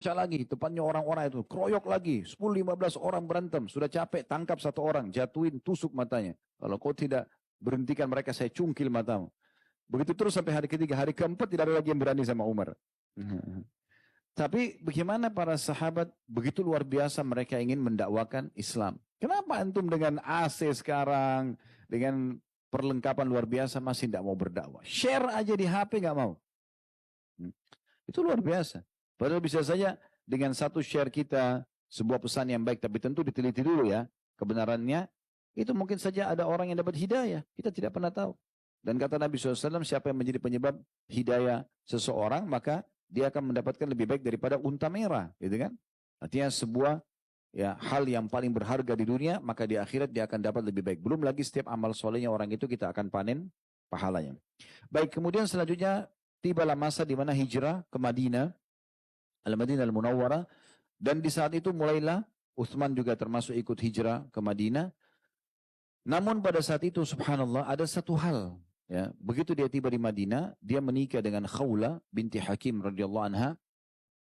Pecah lagi, depannya orang-orang itu keroyok lagi, 10-15 orang berantem, sudah capek tangkap satu orang, jatuhin, tusuk matanya. Kalau kau tidak berhentikan mereka, saya cungkil matamu. Begitu terus sampai hari ketiga, hari keempat tidak ada lagi yang berani sama Umar. Tapi bagaimana para sahabat begitu luar biasa mereka ingin mendakwakan Islam. Kenapa antum dengan AC sekarang, dengan perlengkapan luar biasa masih tidak mau berdakwah? Share aja di HP nggak mau. Itu luar biasa. Padahal bisa saja dengan satu share kita sebuah pesan yang baik, tapi tentu diteliti dulu ya kebenarannya. Itu mungkin saja ada orang yang dapat hidayah. Kita tidak pernah tahu. Dan kata Nabi SAW, siapa yang menjadi penyebab hidayah seseorang, maka dia akan mendapatkan lebih baik daripada unta merah, gitu kan? Artinya sebuah ya hal yang paling berharga di dunia, maka di akhirat dia akan dapat lebih baik. Belum lagi setiap amal solehnya orang itu kita akan panen pahalanya. Baik, kemudian selanjutnya tibalah masa di mana hijrah ke Madinah, Al-Madinah Al-Munawwarah, dan di saat itu mulailah Utsman juga termasuk ikut hijrah ke Madinah. Namun pada saat itu subhanallah ada satu hal. Ya, begitu dia tiba di Madinah, dia menikah dengan Khawla binti Hakim radhiyallahu anha.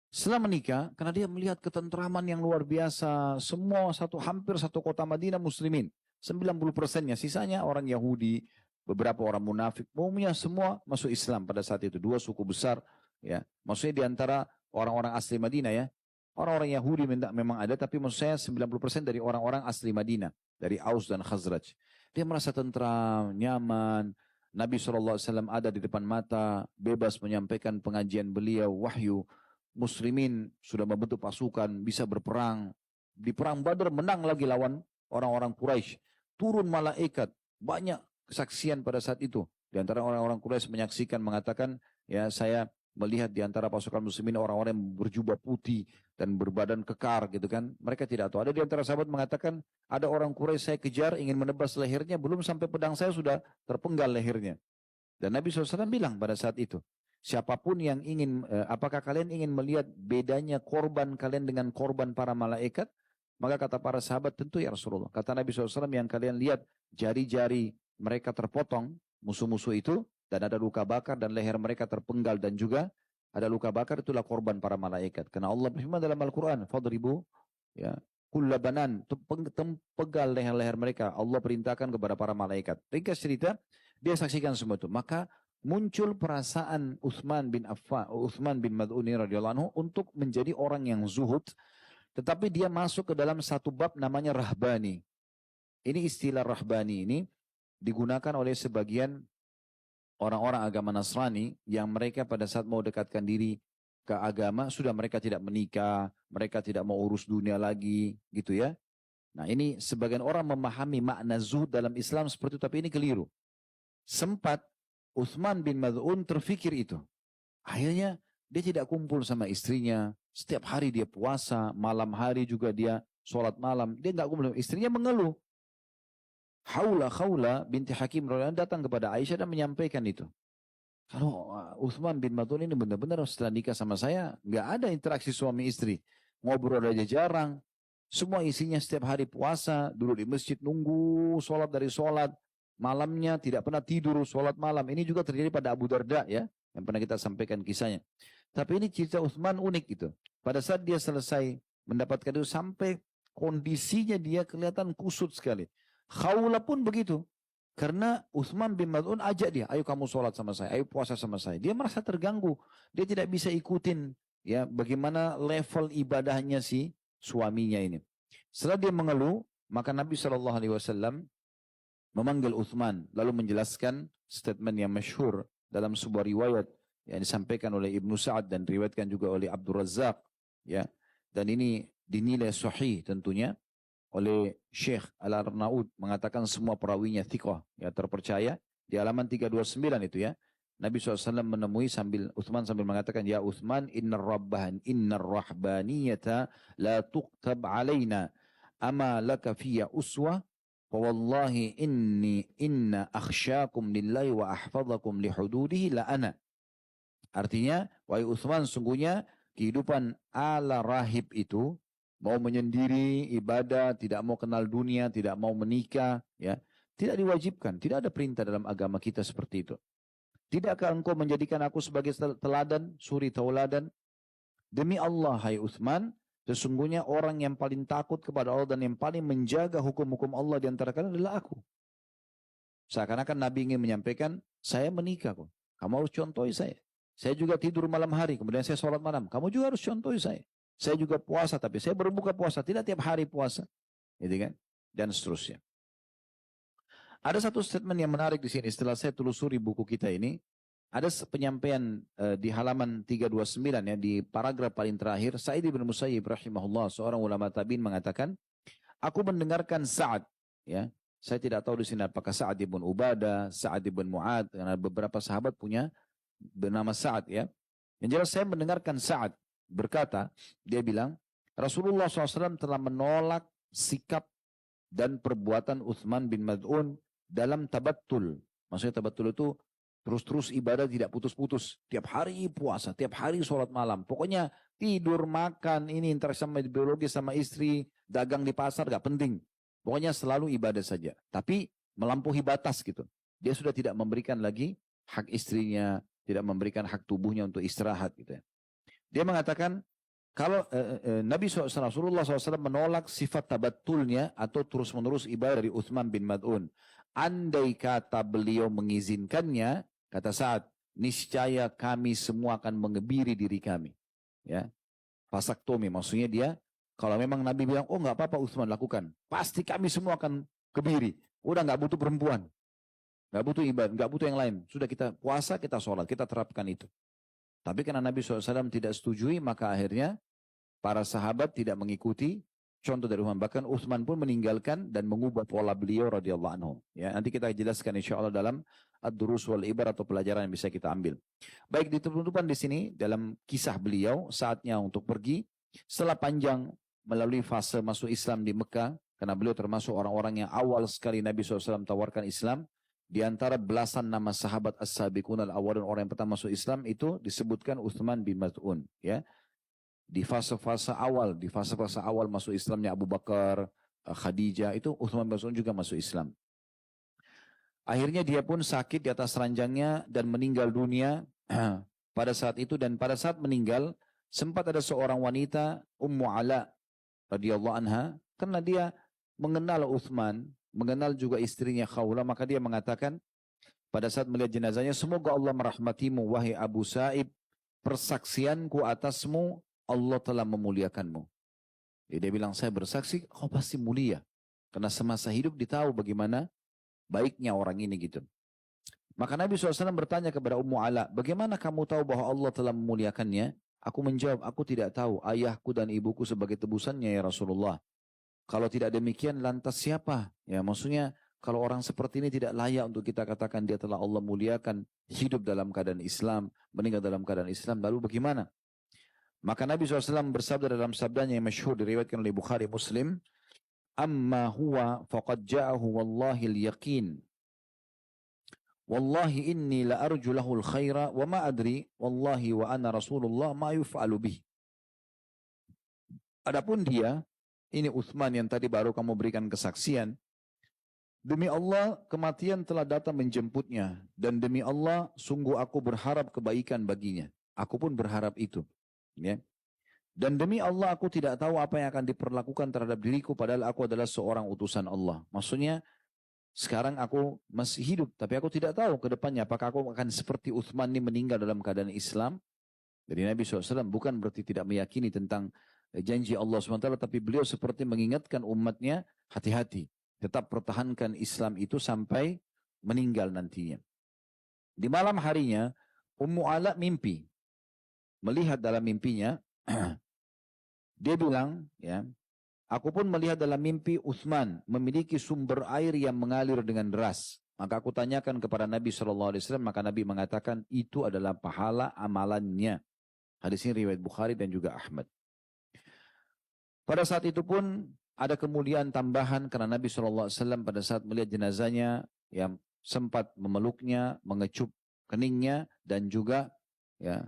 Setelah menikah, karena dia melihat ketentraman yang luar biasa, semua hampir satu kota Madinah muslimin, 90%-nya, sisanya orang Yahudi, beberapa orang munafik, umumnya semua masuk Islam pada saat itu, dua suku besar, ya, maksudnya di antara orang-orang asli Madinah ya, orang-orang Yahudi memang ada, tapi maksud saya 90% dari orang-orang asli Madinah, dari Aus dan Khazraj. Dia merasa tentram, nyaman. Nabi SAW ada di depan mata, bebas menyampaikan pengajian beliau, wahyu. Muslimin sudah membentuk pasukan, bisa berperang. Di perang Badar menang lagi lawan orang-orang Quraisy. Turun malaikat, banyak kesaksian pada saat itu. Di antara orang-orang Quraisy menyaksikan, mengatakan, ya saya melihat di antara pasukan muslimin orang-orang yang berjubah putih dan berbadan kekar gitu kan. Mereka tidak tahu. Ada di antara sahabat mengatakan, ada orang Quraisy saya kejar ingin menebas lehernya, belum sampai pedang saya sudah terpenggal lehernya. Dan Nabi SAW bilang pada saat itu, siapapun yang ingin, apakah kalian ingin melihat bedanya korban kalian dengan korban para malaikat? Maka kata para sahabat, tentu ya Rasulullah. Kata Nabi SAW, yang kalian lihat jari-jari mereka terpotong, musuh-musuh itu, dan ada luka bakar dan leher mereka terpenggal dan juga ada luka bakar, itulah korban para malaikat. Karena Allah berfirman dalam Al-Quran, fadribu, ya, kulla banan, pegal leher-leher mereka. Allah perintahkan kepada para malaikat. Ringkas cerita, dia saksikan semua itu. Maka muncul perasaan Utsman bin Mad'un radhiyallahu anhu untuk menjadi orang yang zuhud, tetapi dia masuk ke dalam satu bab namanya rahbani. Ini istilah rahbani ini digunakan oleh sebagian orang-orang agama Nasrani yang mereka pada saat mau dekatkan diri ke agama, sudah mereka tidak menikah, mereka tidak mau urus dunia lagi, gitu ya. Nah ini sebagian orang memahami makna zuhud dalam Islam seperti itu, tapi ini keliru. Sempat Utsman bin Mad'un terfikir itu. Akhirnya dia tidak kumpul sama istrinya, setiap hari dia puasa, malam hari juga dia sholat malam, dia nggak kumpul. Istrinya mengeluh. Khawla binti Hakim datang kepada Aisyah dan menyampaikan itu. Kalau Utsman bin Mad'un ini benar-benar setelah nikah sama saya, nggak ada interaksi suami istri. Ngobrol aja jarang. Semua isinya setiap hari puasa, duduk di masjid nunggu sholat dari sholat. Malamnya tidak pernah tidur sholat malam. Ini juga terjadi pada Abu Darda ya, yang pernah kita sampaikan kisahnya. Tapi ini cerita Utsman unik itu. Pada saat dia selesai mendapatkan itu, sampai kondisinya dia kelihatan kusut sekali. Khawla pun begitu. Karena Utsman bin Mad'un ajak dia, ayo kamu sholat sama saya, ayo puasa sama saya. Dia merasa terganggu. Dia tidak bisa ikutin ya bagaimana level ibadahnya si suaminya ini. Setelah dia mengeluh, maka Nabi SAW memanggil Utsman, lalu menjelaskan statement yang masyhur dalam sebuah riwayat yang disampaikan oleh Ibnu Sa'ad dan diriwayatkan juga oleh Abdul Razzaq, ya. Dan ini dinilai sahih tentunya oleh Syekh Al-Arnaud, mengatakan semua perawinya thiqah, ya, terpercaya. Di halaman 329 itu ya. Nabi SAW menemui Utsman sambil mengatakan, ya Utsman, innar rahbaniyata la tuqtab alaina, ama laka fiyya uswah, wallahi inna akhsyakum lillahi wa ahfadhakum lihududihi la ana. Artinya, wahai Utsman, sungguhnya kehidupan ala rahib itu, mau menyendiri, ibadah, tidak mau kenal dunia, tidak mau menikah, ya, tidak diwajibkan. Tidak ada perintah dalam agama kita seperti itu. Tidakkah engkau menjadikan aku sebagai teladan, suri tauladan? Demi Allah, hai Uthman, sesungguhnya orang yang paling takut kepada Allah dan yang paling menjaga hukum-hukum Allah di antara kalian adalah aku. Seakan-akan Nabi ingin menyampaikan, saya menikah kok. Kamu harus contohi saya. Saya juga tidur malam hari, kemudian saya sholat malam. Kamu juga harus contohi saya. Saya juga puasa, tapi saya berbuka puasa. Tidak tiap hari puasa. Gitu kan? Dan seterusnya. Ada satu statement yang menarik di sini. Setelah saya telusuri buku kita ini, ada penyampaian di halaman 329 ya, di paragraf paling terakhir, Sa'id bin Musayyib rahimahullah, seorang ulama tabi'in mengatakan, aku mendengarkan Sa'ad, ya. Saya tidak tahu di sini apakah Sa'ad ibn Ubadah, Sa'ad ibn Mu'ad, karena beberapa sahabat punya bernama Sa'ad ya. Yang jelas saya mendengarkan Sa'ad berkata, dia bilang, Rasulullah SAW telah menolak sikap dan perbuatan Uthman bin Mad'un dalam tabattul. Maksudnya tabattul itu terus-terus ibadah tidak putus-putus. Tiap hari puasa, tiap hari sholat malam. Pokoknya tidur, makan, ini interaksi sama biologi sama istri, dagang di pasar gak penting. Pokoknya selalu ibadah saja. Tapi melampaui batas gitu. Dia sudah tidak memberikan lagi hak istrinya, tidak memberikan hak tubuhnya untuk istirahat gitu ya. Dia mengatakan, kalau Nabi SAW, Rasulullah SAW menolak sifat tabattulnya atau terus-menerus ibadah dari Uthman bin Mad'un. Andai kata beliau mengizinkannya, kata Sa'ad, niscaya kami semua akan mengebiri diri kami. Ya, fasaktomi, maksudnya dia, kalau memang Nabi bilang, oh nggak apa-apa Uthman lakukan, pasti kami semua akan kebiri. Udah nggak butuh perempuan, nggak butuh ibadah, nggak butuh yang lain. Sudah kita puasa, kita sholat, kita terapkan itu. Tapi karena Nabi SAW tidak setujui, maka akhirnya para sahabat tidak mengikuti contoh dari Uthman. Bahkan Uthman pun meninggalkan dan mengubah pola beliau radhiyallahu anhu. Ya, nanti kita jelaskan insya Allah dalam ad-durus wal ibar atau pelajaran yang bisa kita ambil. Baik, di penutupan di sini dalam kisah beliau saatnya untuk pergi setelah panjang melalui fase masuk Islam di Mekah, karena beliau termasuk orang-orang yang awal sekali Nabi SAW tawarkan Islam. Di antara belasan nama sahabat as-sabiqun al-awwalun, orang yang pertama masuk Islam itu disebutkan Uthman bin Mad'un. Ya, di fase-fase awal, masuk Islamnya Abu Bakar, Khadijah, itu Uthman bin Mad'un juga masuk Islam. Akhirnya dia pun sakit di atas ranjangnya dan meninggal dunia pada saat itu. Dan pada saat meninggal sempat ada seorang wanita, Ummu Ala radhiyallahu anha, karena dia mengenal Uthman, mengenal juga istrinya Khawla, maka dia mengatakan pada saat melihat jenazahnya, semoga Allah merahmatimu wahai Abu Sa'ib, persaksianku atasmu, Allah telah memuliakanmu. Jadi dia bilang, saya bersaksi, kau pasti mulia. Karena semasa hidup ditahu bagaimana baiknya orang ini gitu. Maka Nabi SAW bertanya kepada Ummu Ala, bagaimana kamu tahu bahwa Allah telah memuliakannya? Aku menjawab, aku tidak tahu, ayahku dan ibuku sebagai tebusannya ya Rasulullah. Kalau tidak demikian lantas siapa? Ya, maksudnya kalau orang seperti ini tidak layak untuk kita katakan dia telah Allah muliakan, hidup dalam keadaan Islam, meninggal dalam keadaan Islam, lalu bagaimana? Maka Nabi SAW bersabda dalam sabdanya yang masyhur diriwayatkan oleh Bukhari Muslim, amma huwa faqad ja'ahu wallahi al-yaqin. Wallahi inni la arju lahul khaira wa ma adri wallahi wa ana Rasulullah ma yuf'alu bih. Adapun dia, ini Uthman yang tadi baru kamu berikan kesaksian, demi Allah kematian telah datang menjemputnya, dan demi Allah sungguh aku berharap kebaikan baginya. Aku pun berharap itu. Ya. Dan demi Allah aku tidak tahu apa yang akan diperlakukan terhadap diriku padahal aku adalah seorang utusan Allah. Maksudnya sekarang aku masih hidup, tapi aku tidak tahu ke depannya apakah aku akan seperti Uthman ini meninggal dalam keadaan Islam. Jadi Nabi SAW bukan berarti tidak meyakini tentang janji Allah SWT, tapi beliau seperti mengingatkan umatnya, hati-hati, tetap pertahankan Islam itu sampai meninggal nantinya. Di malam harinya, Ummu Ala mimpi. Melihat dalam mimpinya, dia bilang, ya, aku pun melihat dalam mimpi Uthman memiliki sumber air yang mengalir dengan deras. Maka aku tanyakan kepada Nabi SAW, maka Nabi mengatakan itu adalah pahala amalannya. Hadis ini riwayat Bukhari dan juga Ahmad. Pada saat itu pun ada kemuliaan tambahan karena Nabi SAW pada saat melihat jenazahnya yang sempat memeluknya, mengecup keningnya, dan juga ya,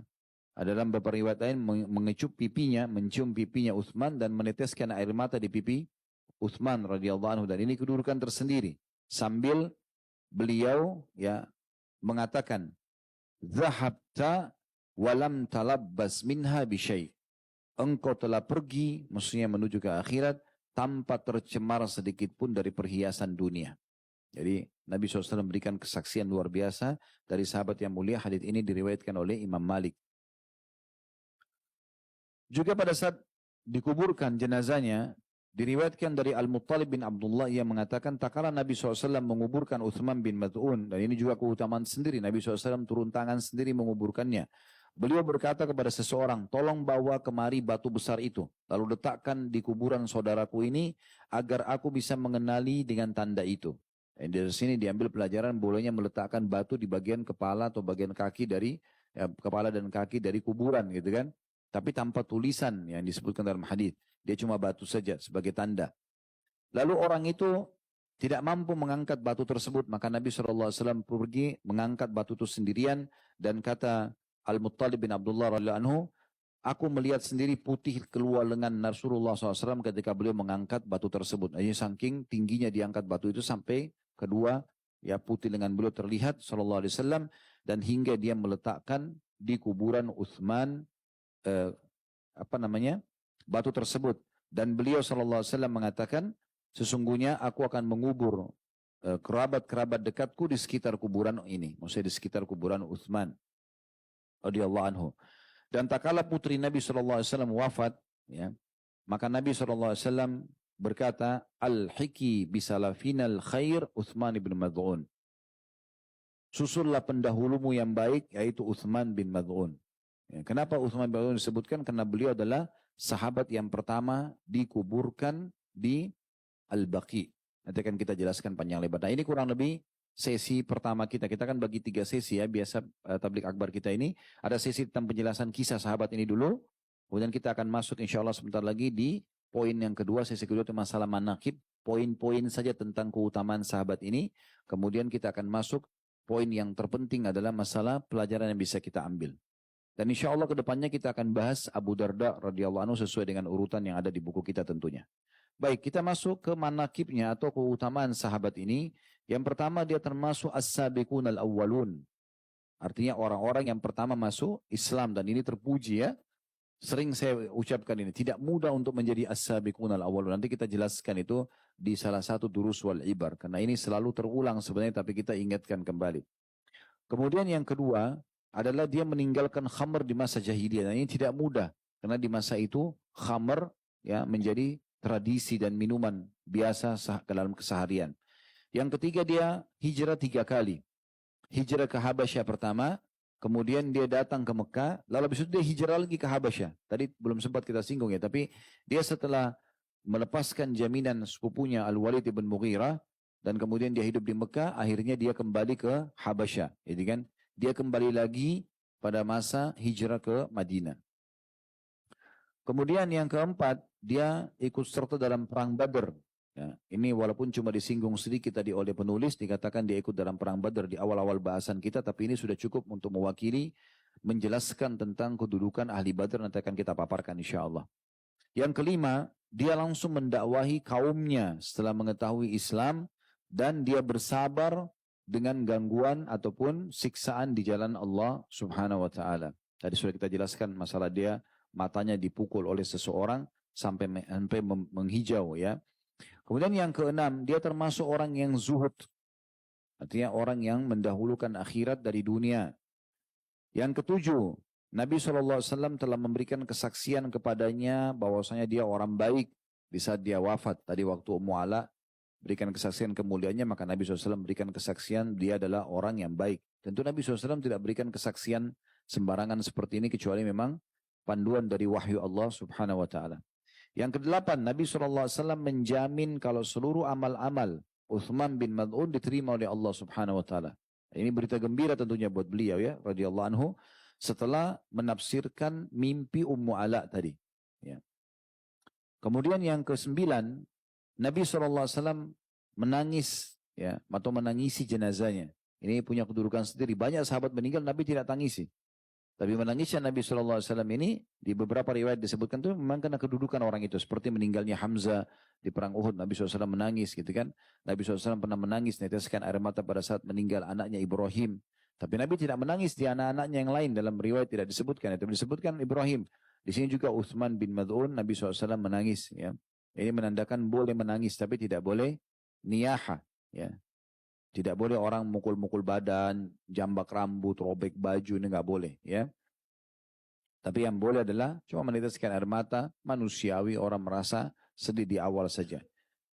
ada dalam beberapa riwayat lain mengecup pipinya, mencium pipinya Uthman dan meneteskan air mata di pipi Uthman radhiyallahu anhu, dan ini kedudukan tersendiri sambil beliau ya mengatakan zahabta walam talabbas minha bisyai. engkau telah pergi, maksudnya menuju ke akhirat, tanpa tercemar sedikit pun dari perhiasan dunia. Jadi Nabi SAW memberikan kesaksian luar biasa dari sahabat yang mulia. Hadits ini diriwayatkan oleh Imam Malik. Juga pada saat dikuburkan jenazahnya, diriwayatkan dari Al-Muttalib bin Abdullah yang mengatakan, tak kala Nabi SAW menguburkan Uthman bin Mad'un, dan ini juga keutamaan sendiri, Nabi SAW turun tangan sendiri menguburkannya. Beliau berkata kepada seseorang, tolong bawa kemari batu besar itu, lalu letakkan di kuburan saudaraku ini, agar aku bisa mengenali dengan tanda itu. Dan dari sini diambil pelajaran bolehnya meletakkan batu di bagian kepala atau bagian kaki dari, kepala dan kaki dari kuburan gitu kan. Tapi tanpa tulisan yang disebutkan dalam hadis. Dia cuma batu saja sebagai tanda. Lalu orang itu tidak mampu mengangkat batu tersebut. Maka Nabi SAW pergi mengangkat batu itu sendirian. Dan kata Al-Muttalib bin Abdullah radhiyallahu anhu, aku melihat sendiri putih keluar lengan Rasulullah SAW ketika beliau mengangkat batu tersebut. Jadi saking tingginya diangkat batu itu sampai kedua ya putih lengan beliau terlihat SAW. Dan hingga dia meletakkan di kuburan Uthman batu tersebut. Dan beliau SAW mengatakan, sesungguhnya aku akan mengubur kerabat-kerabat dekatku di sekitar kuburan ini, maksudnya di sekitar kuburan Uthman radhiyallahu anhu. Dan tak kala putri Nabi SAW wafat, ya, maka Nabi SAW berkata, al-hiki bisalafinal khair Uthman bin Mad'un. Susullah pendahulumu yang baik, yaitu Uthman bin Mad'un. Ya, kenapa Uthman bin Mad'un disebutkan? Karena beliau adalah sahabat yang pertama dikuburkan di Al-Baqi. Nanti akan kita jelaskan panjang lebar. Nah ini kurang lebih sesi pertama kita. Kita kan bagi 3 sesi ya. Biasa tablik akbar kita ini. Ada sesi tentang penjelasan kisah sahabat ini dulu. Kemudian kita akan masuk insya Allah sebentar lagi di poin yang kedua. Sesi kedua itu masalah manaqib. Poin-poin saja tentang keutamaan sahabat ini. Kemudian kita akan masuk poin yang terpenting adalah masalah pelajaran yang bisa kita ambil. Dan insya Allah kedepannya kita akan bahas Abu Darda radhiyallahu anhu sesuai dengan urutan yang ada di buku kita tentunya. Baik, kita masuk ke manaqibnya atau keutamaan sahabat ini. Yang pertama dia termasuk as-sabiqun al-awwalun. Artinya orang-orang yang pertama masuk Islam dan ini terpuji ya. Sering saya ucapkan ini. Tidak mudah untuk menjadi as-sabiqun al-awwalun. Nanti kita jelaskan itu di salah satu durus wal ibar. Karena ini selalu terulang sebenarnya tapi kita ingatkan kembali. Kemudian yang kedua adalah dia meninggalkan khamr di masa jahiliyah. Dan ini tidak mudah. Karena di masa itu khamr ya, menjadi tradisi dan minuman biasa dalam keseharian. Yang ketiga dia hijrah 3 kali. Hijrah ke Habasyah pertama. Kemudian dia datang ke Mekah. Lalu habis itu dia hijrah lagi ke Habasyah. Tadi belum sempat kita singgung ya. Tapi dia setelah melepaskan jaminan sepupunya Al-Walid ibn Mughirah. Dan kemudian dia hidup di Mekah. Akhirnya dia kembali ke Habasyah. Jadi kan. Dia kembali lagi pada masa hijrah ke Madinah. Kemudian yang keempat, dia ikut serta dalam perang Badr. Ya, ini walaupun cuma disinggung sedikit tadi oleh penulis, dikatakan dia ikut dalam perang Badr di awal-awal bahasan kita, tapi ini sudah cukup untuk mewakili, menjelaskan tentang kedudukan ahli Badr, nanti akan kita paparkan insya Allah. Yang kelima, dia langsung mendakwahi kaumnya setelah mengetahui Islam, dan dia bersabar dengan gangguan ataupun siksaan di jalan Allah subhanahu wa ta'ala. Tadi sudah kita jelaskan masalah dia matanya dipukul oleh seseorang sampai menghijau ya. Kemudian yang keenam, dia termasuk orang yang zuhud. Artinya orang yang mendahulukan akhirat dari dunia. Yang ketujuh, Nabi SAW telah memberikan kesaksian kepadanya bahwasanya dia orang baik di saat dia wafat. Tadi waktu Ummu Ala berikan kesaksian kemuliaannya, maka Nabi SAW berikan kesaksian dia adalah orang yang baik. Tentu Nabi SAW tidak berikan kesaksian sembarangan seperti ini kecuali memang panduan dari wahyu Allah subhanahu wa ta'ala. Yang kedelapan, Nabi SAW menjamin kalau seluruh amal-amal Uthman bin Mad'un diterima oleh Allah subhanahu wa ta'ala. Ini berita gembira tentunya buat beliau ya, radhiyallahu anhu, setelah menafsirkan mimpi Ummu Ala tadi. Ya. Kemudian yang kesembilan, Nabi SAW menangis ya, atau menangisi jenazahnya. Ini punya kedudukan sendiri. Banyak sahabat meninggal, Nabi tidak tangisi. Tapi menangisnya Nabi SAW ini di beberapa riwayat disebutkan itu memang karena kedudukan orang itu. Seperti meninggalnya Hamzah di perang Uhud, Nabi SAW menangis gitu kan. Nabi SAW pernah menangis, neteskan air mata pada saat meninggal anaknya Ibrahim. Tapi Nabi tidak menangis di anak-anaknya yang lain, dalam riwayat tidak disebutkan. Itu disebutkan Ibrahim. Di sini juga Uthman bin Mad'un, Nabi SAW menangis. Ya. Ini menandakan boleh menangis, tapi tidak boleh niyaha. Ya. Tidak boleh orang mukul-mukul badan, jambak rambut, robek baju, ini nggak boleh. Ya. Tapi yang boleh adalah cuma meneteskan air mata, manusiawi, orang merasa sedih di awal saja.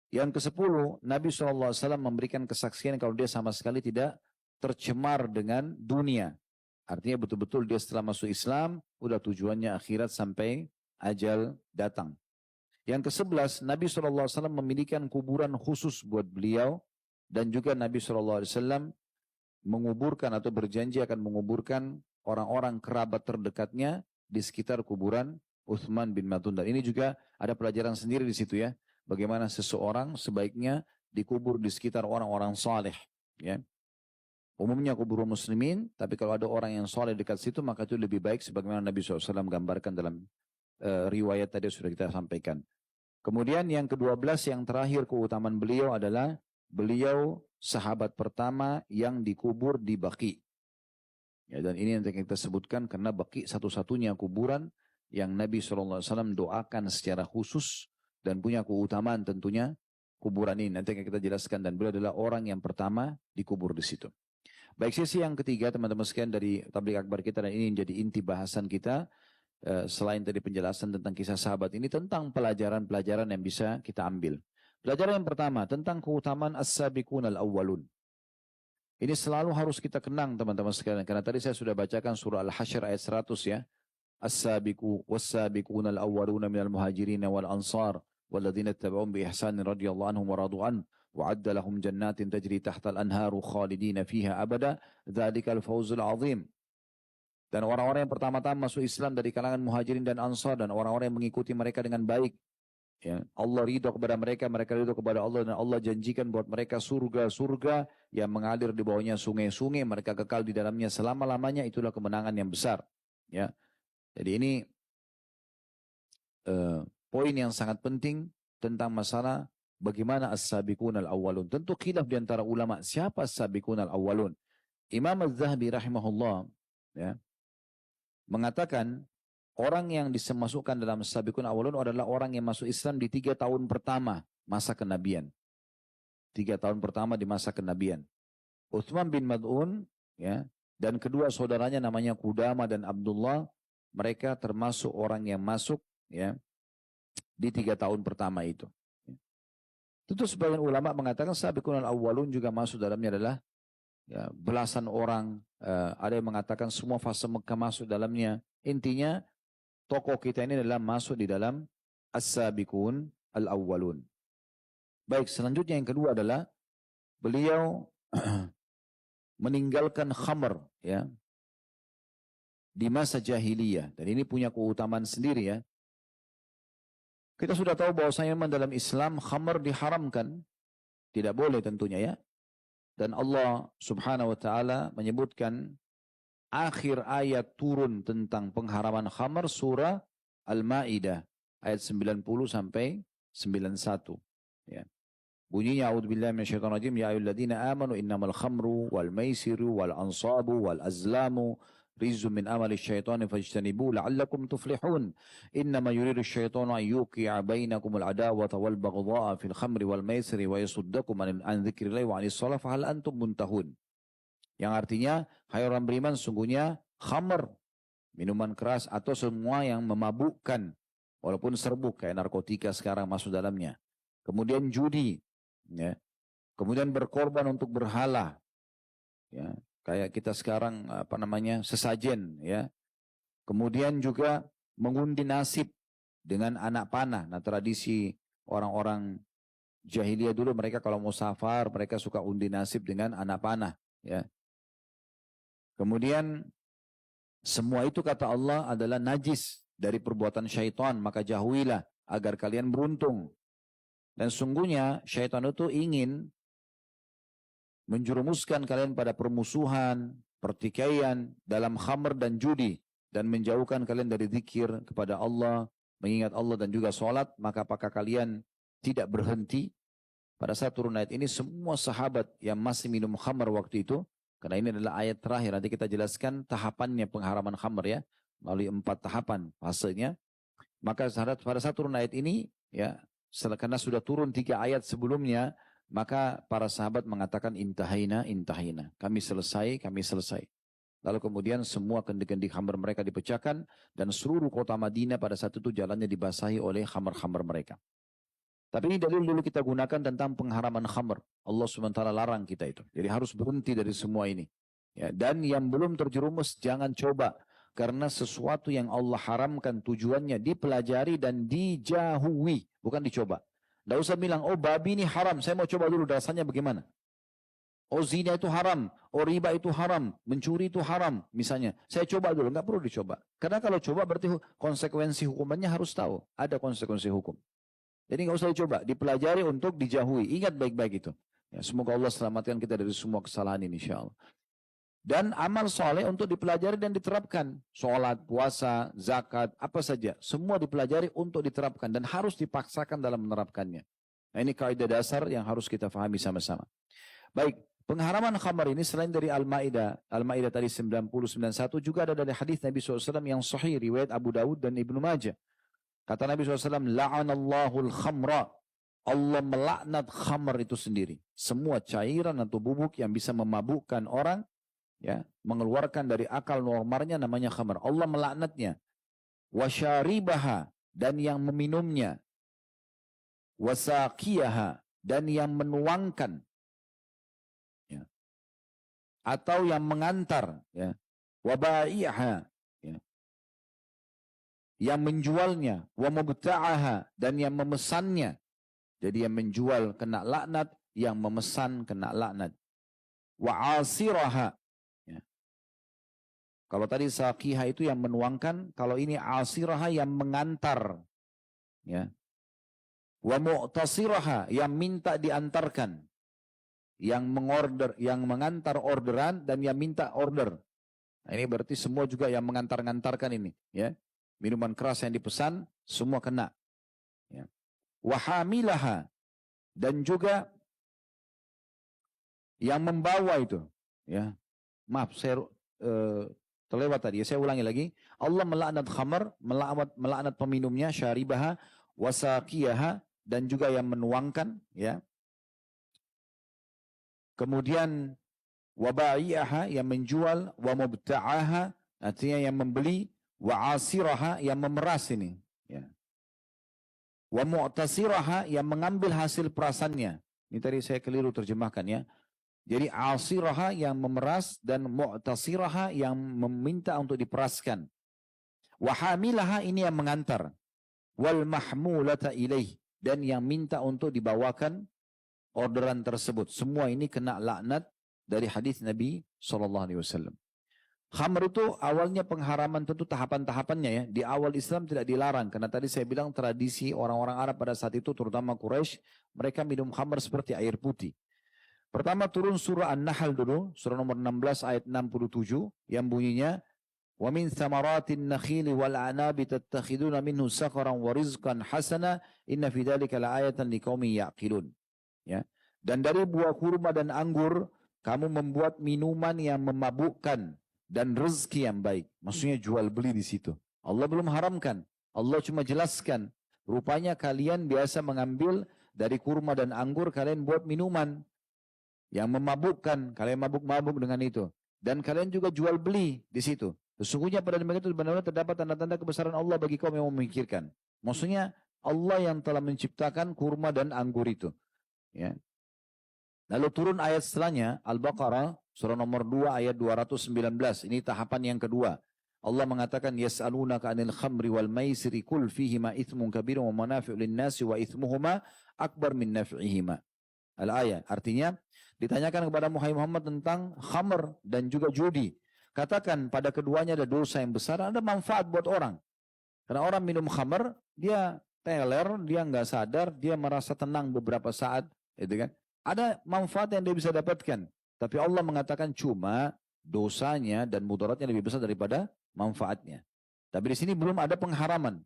Yang ke-10, Nabi SAW memberikan kesaksian kalau dia sama sekali tidak tercemar dengan dunia. Artinya betul-betul dia setelah masuk Islam, udah tujuannya akhirat sampai ajal datang. Yang ke-11, Nabi SAW memiliki kuburan khusus buat beliau. Dan juga Nabi SAW menguburkan atau berjanji akan menguburkan orang-orang kerabat terdekatnya di sekitar kuburan Uthman bin Mad'un. Dan ini juga ada pelajaran sendiri di situ ya. Bagaimana seseorang sebaiknya dikubur di sekitar orang-orang saleh. Ya. Umumnya kubur muslimin, tapi kalau ada orang yang saleh dekat situ, maka itu lebih baik sebagaimana Nabi SAW gambarkan dalam riwayat tadi sudah kita sampaikan. Kemudian yang ke-12 yang terakhir keutamaan beliau adalah beliau sahabat pertama yang dikubur di Baqi. Ya, dan ini yang kita sebutkan karena Baqi satu-satunya kuburan yang Nabi SAW doakan secara khusus dan punya keutamaan tentunya kuburan ini. Nanti akan kita jelaskan dan beliau adalah orang yang pertama dikubur di situ. Baik, sesi yang ketiga teman-teman sekalian dari tabligh akbar kita, dan ini menjadi inti bahasan kita selain tadi penjelasan tentang kisah sahabat ini, tentang pelajaran-pelajaran yang bisa kita ambil. Pelajaran yang pertama tentang keutamaan as-sabiqun al-awwalun. Ini selalu harus kita kenang teman-teman sekalian, karena tadi saya sudah bacakan surah Al-Hasyr ayat 100 ya. As-sabiqu was-sabiqun al-awwaluna minal muhajirin wal ansar walladzina ittaba'uhum bi ihsanin radhiyallahu anhum wa radu an وعد لهم جنات تجري تحت الأنهار خالدين فيها أبدا ذلك الفوز العظيم. Dan orang-orang yang pertama-tama masuk Islam dari kalangan muhajirin dan ansar, dan orang-orang yang mengikuti mereka dengan baik. Ya, Allah ridho kepada mereka, mereka ridho kepada Allah, dan Allah janjikan buat mereka surga-surga yang mengalir di bawahnya sungai-sungai, mereka kekal di dalamnya selama-lamanya. Itulah kemenangan yang besar. Ya, jadi ini poin yang sangat penting tentang masalah bagaimana as-sabiqun al-awwalun. Tentu khilaf di antara ulama, siapa as-sabiqun al-awwalun? Imam Az-Zahabi rahimahullah ya, mengatakan orang yang dimasukkan dalam as-sabiqun al-awwalun adalah orang yang masuk Islam di 3 tahun pertama masa kenabian. 3 tahun pertama di masa kenabian. Uthman bin Mad'un ya, dan kedua saudaranya namanya Qudamah dan Abdullah, mereka termasuk orang yang masuk ya di 3 tahun pertama itu. Tentu sebagian ulama mengatakan sabiqun al-awwalun juga masuk dalamnya adalah ya, belasan orang. Ada yang mengatakan semua fase Mekah masuk dalamnya. Intinya tokoh kita ini adalah masuk di dalam as-sabiqun al-awwalun. Baik, selanjutnya yang kedua adalah beliau meninggalkan khamr ya di masa jahiliyah, dan ini punya keutamaan sendiri ya. Kita sudah tahu bahwasanya dalam Islam khamr diharamkan, tidak boleh tentunya ya. Dan Allah Subhanahu wa taala menyebutkan akhir ayat turun tentang pengharaman khamr surah Al-Maidah ayat 90 sampai 91 ya. Bunyinya a'udzubillahi minasyaitonir rajim ya ayyuhalladzina amanu innamal khamru wal maisiru wal ansabu wal azlamu rizqun min amali syaitani fajtanibu la'allakum tuflihun innama yuridu syaitanu an yuqi'a bainakumul adawata wal baghdha'a fil khamri wal maisiri wa yasuddakum an dzikrillahi wa 'anis shalah fa hal antum muntahun. Yang artinya, hai orang beriman, sungguhnya khamr, minuman keras atau semua yang memabukkan walaupun serbuk kayak narkotika sekarang masuk dalamnya. Kemudian judi ya. Kemudian berkorban untuk berhala ya. Kayak kita sekarang sesajen ya. Kemudian juga mengundi nasib dengan anak panah. Nah, tradisi orang-orang jahiliyah dulu, mereka kalau mau safar mereka suka undi nasib dengan anak panah ya. Kemudian semua itu kata Allah adalah najis dari perbuatan syaitan, maka jauhilah agar kalian beruntung. Dan sungguhnya syaitan itu ingin menjerumuskan kalian pada permusuhan, pertikaian dalam khamr dan judi, dan menjauhkan kalian dari zikir kepada Allah, mengingat Allah dan juga sholat. Maka apakah kalian tidak berhenti? Pada saat turun ayat ini, semua sahabat yang masih minum khamr waktu itu, karena ini adalah ayat terakhir, nanti kita jelaskan tahapannya pengharaman khamr ya, melalui 4 tahapan fasenya. Maka pada saat turun ayat ini, ya, karena sudah turun 3 ayat sebelumnya, maka para sahabat mengatakan intahina, intahina. Kami selesai, kami selesai. Lalu kemudian semua kendi-kendi khamr mereka dipecahkan dan seluruh kota Madinah pada saat itu jalannya dibasahi oleh khamr-khamr mereka. Tapi ini dalil dulu kita gunakan tentang pengharaman khamr. Allah SWT larang kita itu. Jadi harus berhenti dari semua ini. Ya, dan yang belum terjerumus jangan coba. Karena sesuatu yang Allah haramkan tujuannya dipelajari dan dijauhi. Bukan dicoba. Tidak usah bilang, oh babi ini haram, saya mau coba dulu rasanya bagaimana. Oh zina itu haram, oh riba itu haram, mencuri itu haram misalnya. Saya coba dulu, nggak perlu dicoba. Karena kalau coba berarti konsekuensi hukumannya harus tahu. Ada konsekuensi hukum. Jadi nggak usah dicoba, dipelajari untuk dijauhi. Ingat baik-baik itu. Ya, semoga Allah selamatkan kita dari semua kesalahan ini insya Allah. Dan amal soleh untuk dipelajari dan diterapkan. Sholat, puasa, zakat, apa saja. Semua dipelajari untuk diterapkan dan harus dipaksakan dalam menerapkannya. Nah ini kaidah dasar yang harus kita fahami sama-sama. Baik, pengharaman khamar ini selain dari Al-Ma'idah tadi 90-91 juga ada dari hadis Nabi SAW yang sahih, riwayat Abu Dawud dan Ibnu Majah. Kata Nabi SAW, la'anallahu al-khamra. Allah melaknat khamar itu sendiri. Semua cairan atau bubuk yang bisa memabukkan orang, ya, mengeluarkan dari akal normalnya namanya khamar. Allah melaknatnya. Wasyaribaha, dan yang meminumnya. Wasaqiyaha, dan yang menuangkan. Ya. Atau yang mengantar. Ya. Wabai'aha, yang menjualnya, wa mubta'aha, dan yang memesannya. Jadi yang menjual kena laknat, yang memesan kena laknat. Wa asiraha. Ya. Kalau tadi saqiha itu yang menuangkan, kalau ini asiraha yang mengantar. Ya. Wa mu'tasiraha, yang minta diantarkan. Yang mengorder, yang mengantar orderan dan yang minta order. Nah, ini berarti semua juga yang mengantar-ngantarkan ini, ya. Minuman keras yang dipesan, semua kena. Ya. Wahamilaha, dan juga yang membawa itu. Ya. Maaf, saya terlewat tadi. Saya ulangi lagi. Allah melaknat khamar, melaknat peminumnya, syaribaha, wasaqiyaha, dan juga yang menuangkan. Ya. Kemudian wabai'aha, yang menjual, wa mubta'aha, artinya yang membeli, wa asiraha, yang memeras ini, ya. Wa mu'tasiraha, yang mengambil hasil perasannya. Ini tadi saya keliru terjemahkan, ya. Jadi asiraha yang memeras dan mu'tasiraha yang meminta untuk diperaskan. Wa hamilaha, ini yang mengantar. Wal mahmulata ilaih, dan yang minta untuk dibawakan orderan tersebut. Semua ini kena laknat dari hadis Nabi SAW. Khamr itu awalnya pengharaman, tentu tahapan-tahapannya, ya. Di awal Islam tidak dilarang. Karena tadi saya bilang tradisi orang-orang Arab pada saat itu, terutama Quraisy, mereka minum khamr seperti air putih. Pertama turun surah An-Nahl dulu, surah nomor 16 ayat 67, yang bunyinya, wa min thamaratin nakhili wal anabi tattakhiduna minhu sakaran wa rizqan hasana inna fi dzalika laayatan liqaumin yaqilun. Ya. Dan dari buah kurma dan anggur kamu membuat minuman yang memabukkan dan rezeki yang baik. Maksudnya jual beli di situ. Allah belum haramkan. Allah cuma jelaskan. Rupanya kalian biasa mengambil dari kurma dan anggur, kalian buat minuman yang memabukkan. Kalian mabuk-mabuk dengan itu. Dan kalian juga jual beli di situ. Sesungguhnya pada demikian itu benar-benar terdapat tanda-tanda kebesaran Allah bagi kaum yang memikirkan. Maksudnya Allah yang telah menciptakan kurma dan anggur itu. Ya. Lalu turun ayat setelahnya, Al-Baqarah, surah nomor 2 ayat 219. Ini tahapan yang kedua. Allah mengatakan, yas'alunaka 'anil khamri wal maisiri kul fihima ithmun kabirun wa manafi'u lin-nasi wa ithmuhuma akbar min naf'ihima. Al-ayat. Artinya, ditanyakan kepada Muhammad tentang khamr dan juga judi. Katakan pada keduanya ada dosa yang besar, ada manfaat buat orang. Karena orang minum khamr, dia teler, dia nggak sadar, dia merasa tenang beberapa saat, gitu kan? Ada manfaat yang dia bisa dapatkan. Tapi Allah mengatakan cuma dosanya dan mudaratnya lebih besar daripada manfaatnya. Tapi di sini belum ada pengharaman.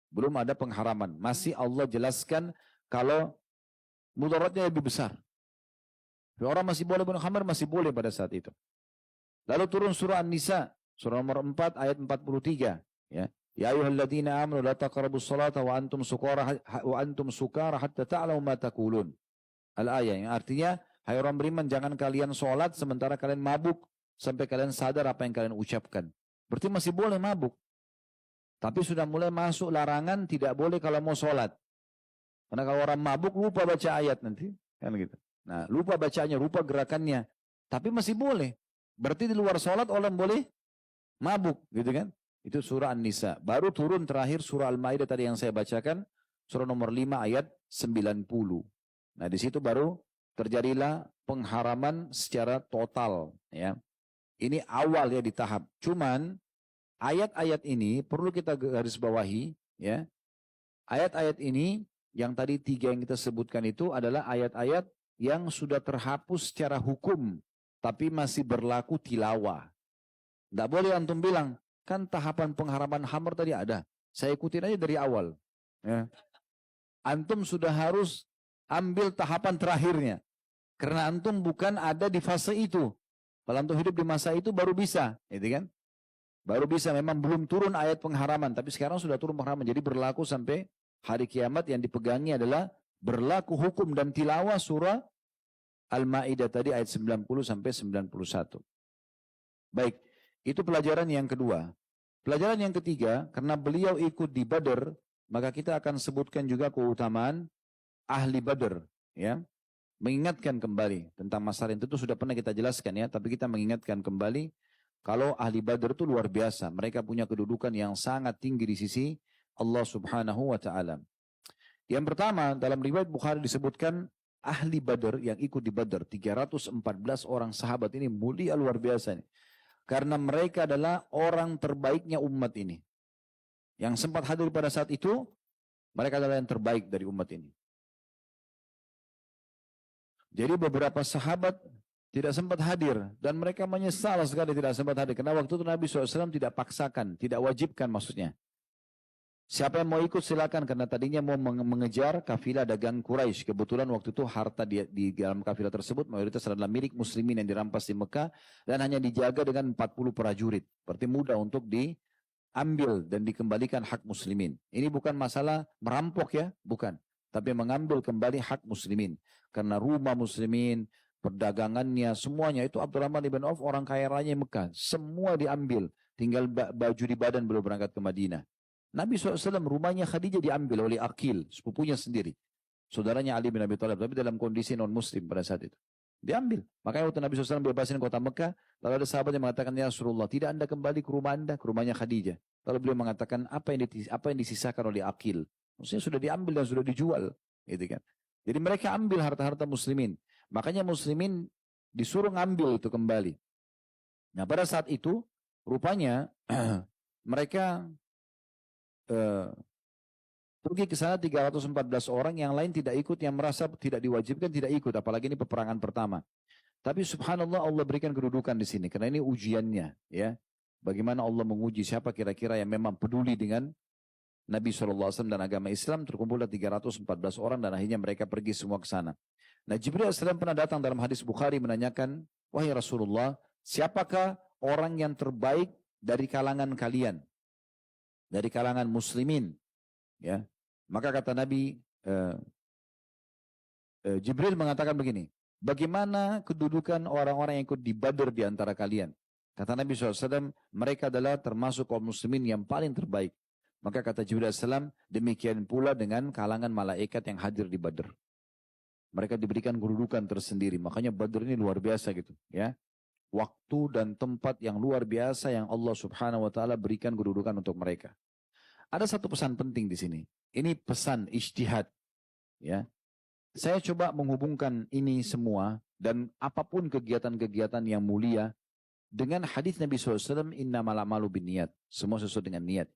Belum ada pengharaman. Masih Allah jelaskan kalau mudaratnya lebih besar. Orang masih boleh minum khamr, masih boleh pada saat itu. Lalu turun surah An-Nisa, surah nomor 4 ayat 43. Ya. Ya ayyuhalladzina amanu la taqrabus salata wa antum sukara hatta ta'lamu ma taqulun. Al-ayah yang artinya, hai orang beriman, jangan kalian sholat sementara kalian mabuk sampai kalian sadar apa yang kalian ucapkan. Berarti masih boleh mabuk. Tapi sudah mulai masuk larangan tidak boleh kalau mau sholat. Karena kalau orang mabuk lupa baca ayat nanti. Kan gitu. Nah, lupa bacanya, lupa gerakannya. Tapi masih boleh. Berarti di luar sholat orang boleh mabuk. Gitu kan. Itu surah An-Nisa. Baru turun terakhir surah Al-Ma'idah tadi yang saya bacakan. Surah nomor 5 ayat 90. Nah, di situ baru terjadilah pengharaman secara total. Ya. Ini awal ya di tahap. Cuman ayat-ayat ini perlu kita garis bawahi. Ya. Ayat-ayat ini yang tadi 3 yang kita sebutkan itu adalah ayat-ayat yang sudah terhapus secara hukum. Tapi masih berlaku tilawah. Tidak boleh antum bilang, kan tahapan pengharaman khamr tadi ada. Saya ikutin aja dari awal. Ya. Antum sudah harus ambil tahapan terakhirnya. Karena antum bukan ada di fase itu. Kalau antum hidup di masa itu baru bisa. Gitu kan? Baru bisa, memang belum turun ayat pengharaman. Tapi sekarang sudah turun pengharaman. Jadi berlaku sampai hari kiamat yang dipegangi adalah berlaku hukum dan tilawah surah Al-Ma'idah tadi ayat 90 sampai 91. Baik. Itu pelajaran yang kedua. Pelajaran yang ketiga, karena beliau ikut di Badr, maka kita akan sebutkan juga keutamaan ahli Badr. Ya. Mengingatkan kembali tentang masalah itu sudah pernah kita jelaskan ya, tapi kita mengingatkan kembali kalau ahli Badr itu luar biasa. Mereka punya kedudukan yang sangat tinggi di sisi Allah Subhanahu wa Ta'ala. Yang pertama, dalam riwayat Bukhari disebutkan ahli Badr yang ikut di Badr, 314 orang sahabat ini mulia luar biasa nih. Karena mereka adalah orang terbaiknya umat ini. Yang sempat hadir pada saat itu, mereka adalah yang terbaik dari umat ini. Jadi beberapa sahabat tidak sempat hadir. Dan mereka menyesal sekali tidak sempat hadir. Karena waktu itu Nabi SAW tidak paksakan, tidak wajibkan maksudnya. Siapa yang mau ikut silakan, karena tadinya mau mengejar kafilah dagang Quraisy. Kebetulan waktu itu harta di dalam kafilah tersebut mayoritas adalah milik muslimin yang dirampas di Mekah dan hanya dijaga dengan 40 prajurit. Berarti mudah untuk diambil dan dikembalikan hak muslimin. Ini bukan masalah merampok ya, bukan. Tapi mengambil kembali hak muslimin. Karena rumah muslimin, perdagangannya, semuanya itu Abdurrahman ibn Auf orang kaya raya Mekah. Semua diambil. Tinggal baju di badan belum berangkat ke Madinah. Nabi SAW rumahnya Khadijah diambil oleh Aqil, sepupunya sendiri. Saudaranya Ali bin Abi Thalib, tapi dalam kondisi non-muslim pada saat itu. Diambil. Makanya waktu Nabi SAW bebasin kota Mekah, lalu ada sahabat yang mengatakan, ya Rasulullah, tidak anda kembali ke rumah anda, ke rumahnya Khadijah. Lalu beliau mengatakan, apa yang disisakan oleh Aqil? Maksudnya sudah diambil dan sudah dijual. Gitu kan. Jadi mereka ambil harta-harta muslimin. Makanya muslimin disuruh ngambil itu kembali. Nah pada saat itu, rupanya mereka pergi ke sana 314 orang, yang lain tidak ikut, yang merasa tidak diwajibkan tidak ikut, apalagi ini peperangan pertama. Tapi subhanallah Allah berikan kedudukan di sini karena ini ujiannya ya. Bagaimana Allah menguji siapa kira-kira yang memang peduli dengan Nabi SAW dan agama Islam. Terkumpullah 314 orang dan akhirnya mereka pergi semua ke sana. Nah Jibril AS pernah datang dalam hadis Bukhari menanyakan, wahai Rasulullah, siapakah orang yang terbaik dari kalangan kalian? Dari kalangan muslimin, ya. Maka kata Nabi, Jibril mengatakan begini, bagaimana kedudukan orang-orang yang ikut di Badr di antara kalian? Kata Nabi SAW, mereka adalah termasuk kaum muslimin yang paling terbaik. Maka kata Jibril SAW, demikian pula dengan kalangan malaikat yang hadir di Badr. Mereka diberikan kedudukan tersendiri, makanya Badr ini luar biasa gitu, ya. Waktu dan tempat yang luar biasa yang Allah Subhanahu wa Ta'ala berikan kedudukan untuk mereka. Ada satu pesan penting di sini. Ini pesan ijtihad. Ya. Saya coba menghubungkan ini semua dan apapun kegiatan-kegiatan yang mulia dengan hadis Nabi SAW, innamal a'malu binniyat. Semua sesuai dengan niat.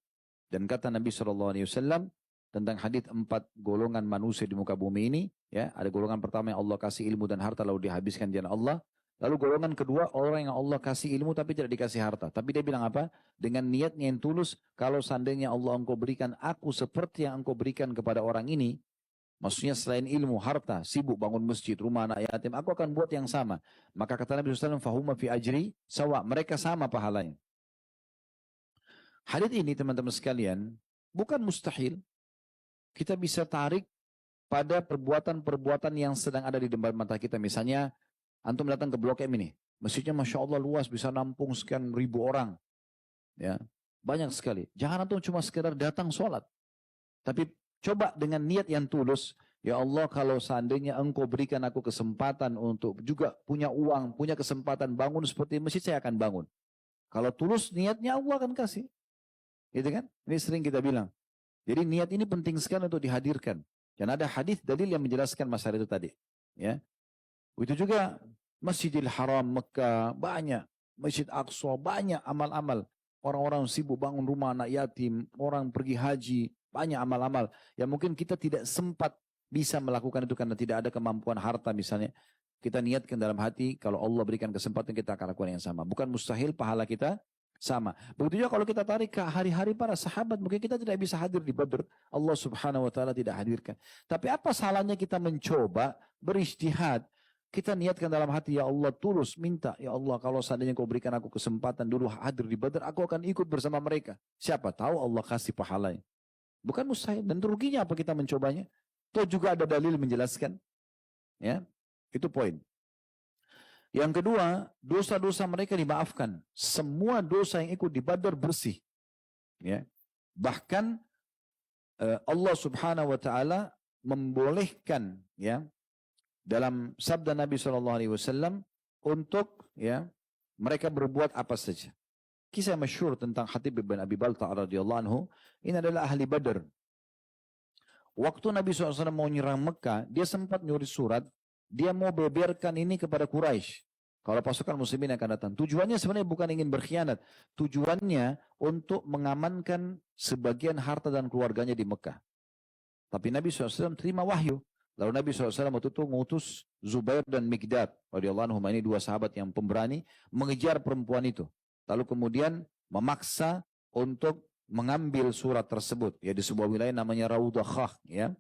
Dan kata Nabi SAW tentang hadis 4 golongan manusia di muka bumi ini, ya, ada golongan pertama yang Allah kasih ilmu dan harta lalu dihabiskan di jalan Allah. Lalu golongan kedua, orang yang Allah kasih ilmu tapi tidak dikasih harta. Tapi dia bilang apa? Dengan niatnya yang tulus, kalau seandainya Allah engkau berikan aku seperti yang engkau berikan kepada orang ini, maksudnya selain ilmu, harta, sibuk bangun masjid, rumah anak yatim, aku akan buat yang sama. Maka kata Nabi SAW, fahuma fi ajri sawa, mereka sama pahalanya. Hadits ini teman-teman sekalian, bukan mustahil. Kita bisa tarik pada perbuatan-perbuatan yang sedang ada di depan mata kita. Misalnya, antum datang ke Blok M ini. Masjidnya Masya Allah luas, bisa nampung sekian ribu orang. Ya, banyak sekali. Jangan antum cuma sekedar datang sholat. Tapi coba dengan niat yang tulus. Ya Allah, kalau seandainya engkau berikan aku kesempatan untuk juga punya uang, punya kesempatan bangun seperti masjid, saya akan bangun. Kalau tulus niatnya, Allah akan kasih. Gitu kan? Ini sering kita bilang. Jadi niat ini penting sekali untuk dihadirkan. Dan ada hadis dalil yang menjelaskan masalah itu tadi. Ya. Begitu juga Masjidil Haram Mekah, banyak. Masjid Aqsa, banyak amal-amal. Orang-orang sibuk bangun rumah anak yatim, orang pergi haji, banyak amal-amal. Yang mungkin kita tidak sempat bisa melakukan itu karena tidak ada kemampuan harta misalnya. Kita niatkan dalam hati, kalau Allah berikan kesempatan kita akan lakukan yang sama. Bukan mustahil pahala kita sama. Begitu juga kalau kita tarik ke hari-hari para sahabat, mungkin kita tidak bisa hadir di Badr. Allah Subhanahu wa taala tidak hadirkan. Tapi apa salahnya kita mencoba berijtihad? Kita niatkan dalam hati, ya Allah tulus minta, ya Allah kalau seandainya kau berikan aku kesempatan dulu hadir di Badr, aku akan ikut bersama mereka. Siapa tahu Allah kasih pahalanya. Bukan mustahil. Dan ruginya apa kita mencobanya? Toh juga ada dalil menjelaskan. Ya, itu poin. Yang kedua, dosa-dosa mereka dimaafkan. Semua dosa yang ikut di Badar bersih. Ya. Bahkan Allah Subhanahu wa taala membolehkan ya dalam sabda Nabi SAW untuk ya mereka berbuat apa saja. Kisah masyhur tentang Hatib bin Abi Balta'ah radhiyallahu anhu, ini adalah ahli Badar. Waktu Nabi SAW mau nyerang Mekah, dia sempat nyuri surat. Dia mau beberkan ini kepada Quraisy. Kalau pasukan muslimin akan datang. Tujuannya sebenarnya bukan ingin berkhianat. Tujuannya untuk mengamankan sebagian harta dan keluarganya di Mekah. Tapi Nabi SAW terima wahyu. Lalu Nabi SAW waktu itu mengutus Zubair dan Mikdad. Radhiyallahu anhum, ini dua sahabat yang pemberani. Mengejar perempuan itu. Lalu kemudian memaksa untuk mengambil surat tersebut. Ya, di sebuah wilayah namanya Raudhah. Ya.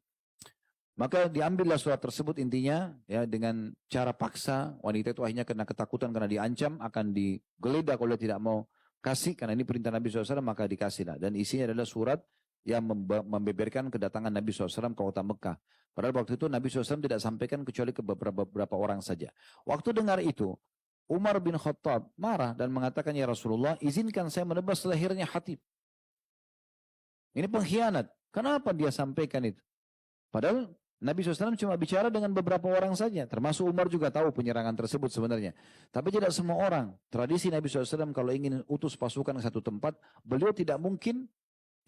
Maka diambillah surat tersebut, intinya ya dengan cara paksa. Wanita itu akhirnya kena ketakutan karena diancam akan digeledah kalau dia tidak mau kasih, karena ini perintah Nabi SAW, maka dikasihlah. Dan isinya adalah surat yang membeberkan kedatangan Nabi SAW ke kota Mekah. Padahal waktu itu Nabi SAW tidak sampaikan kecuali ke beberapa orang saja. Waktu dengar itu, Umar bin Khattab marah dan mengatakan, ya Rasulullah, izinkan saya menebas lehernya Hatib. Ini pengkhianat. Kenapa dia sampaikan itu? Padahal Nabi SAW cuma bicara dengan beberapa orang saja. Termasuk Umar juga tahu penyerangan tersebut sebenarnya. Tapi tidak semua orang. Tradisi Nabi SAW kalau ingin utus pasukan ke satu tempat, beliau tidak mungkin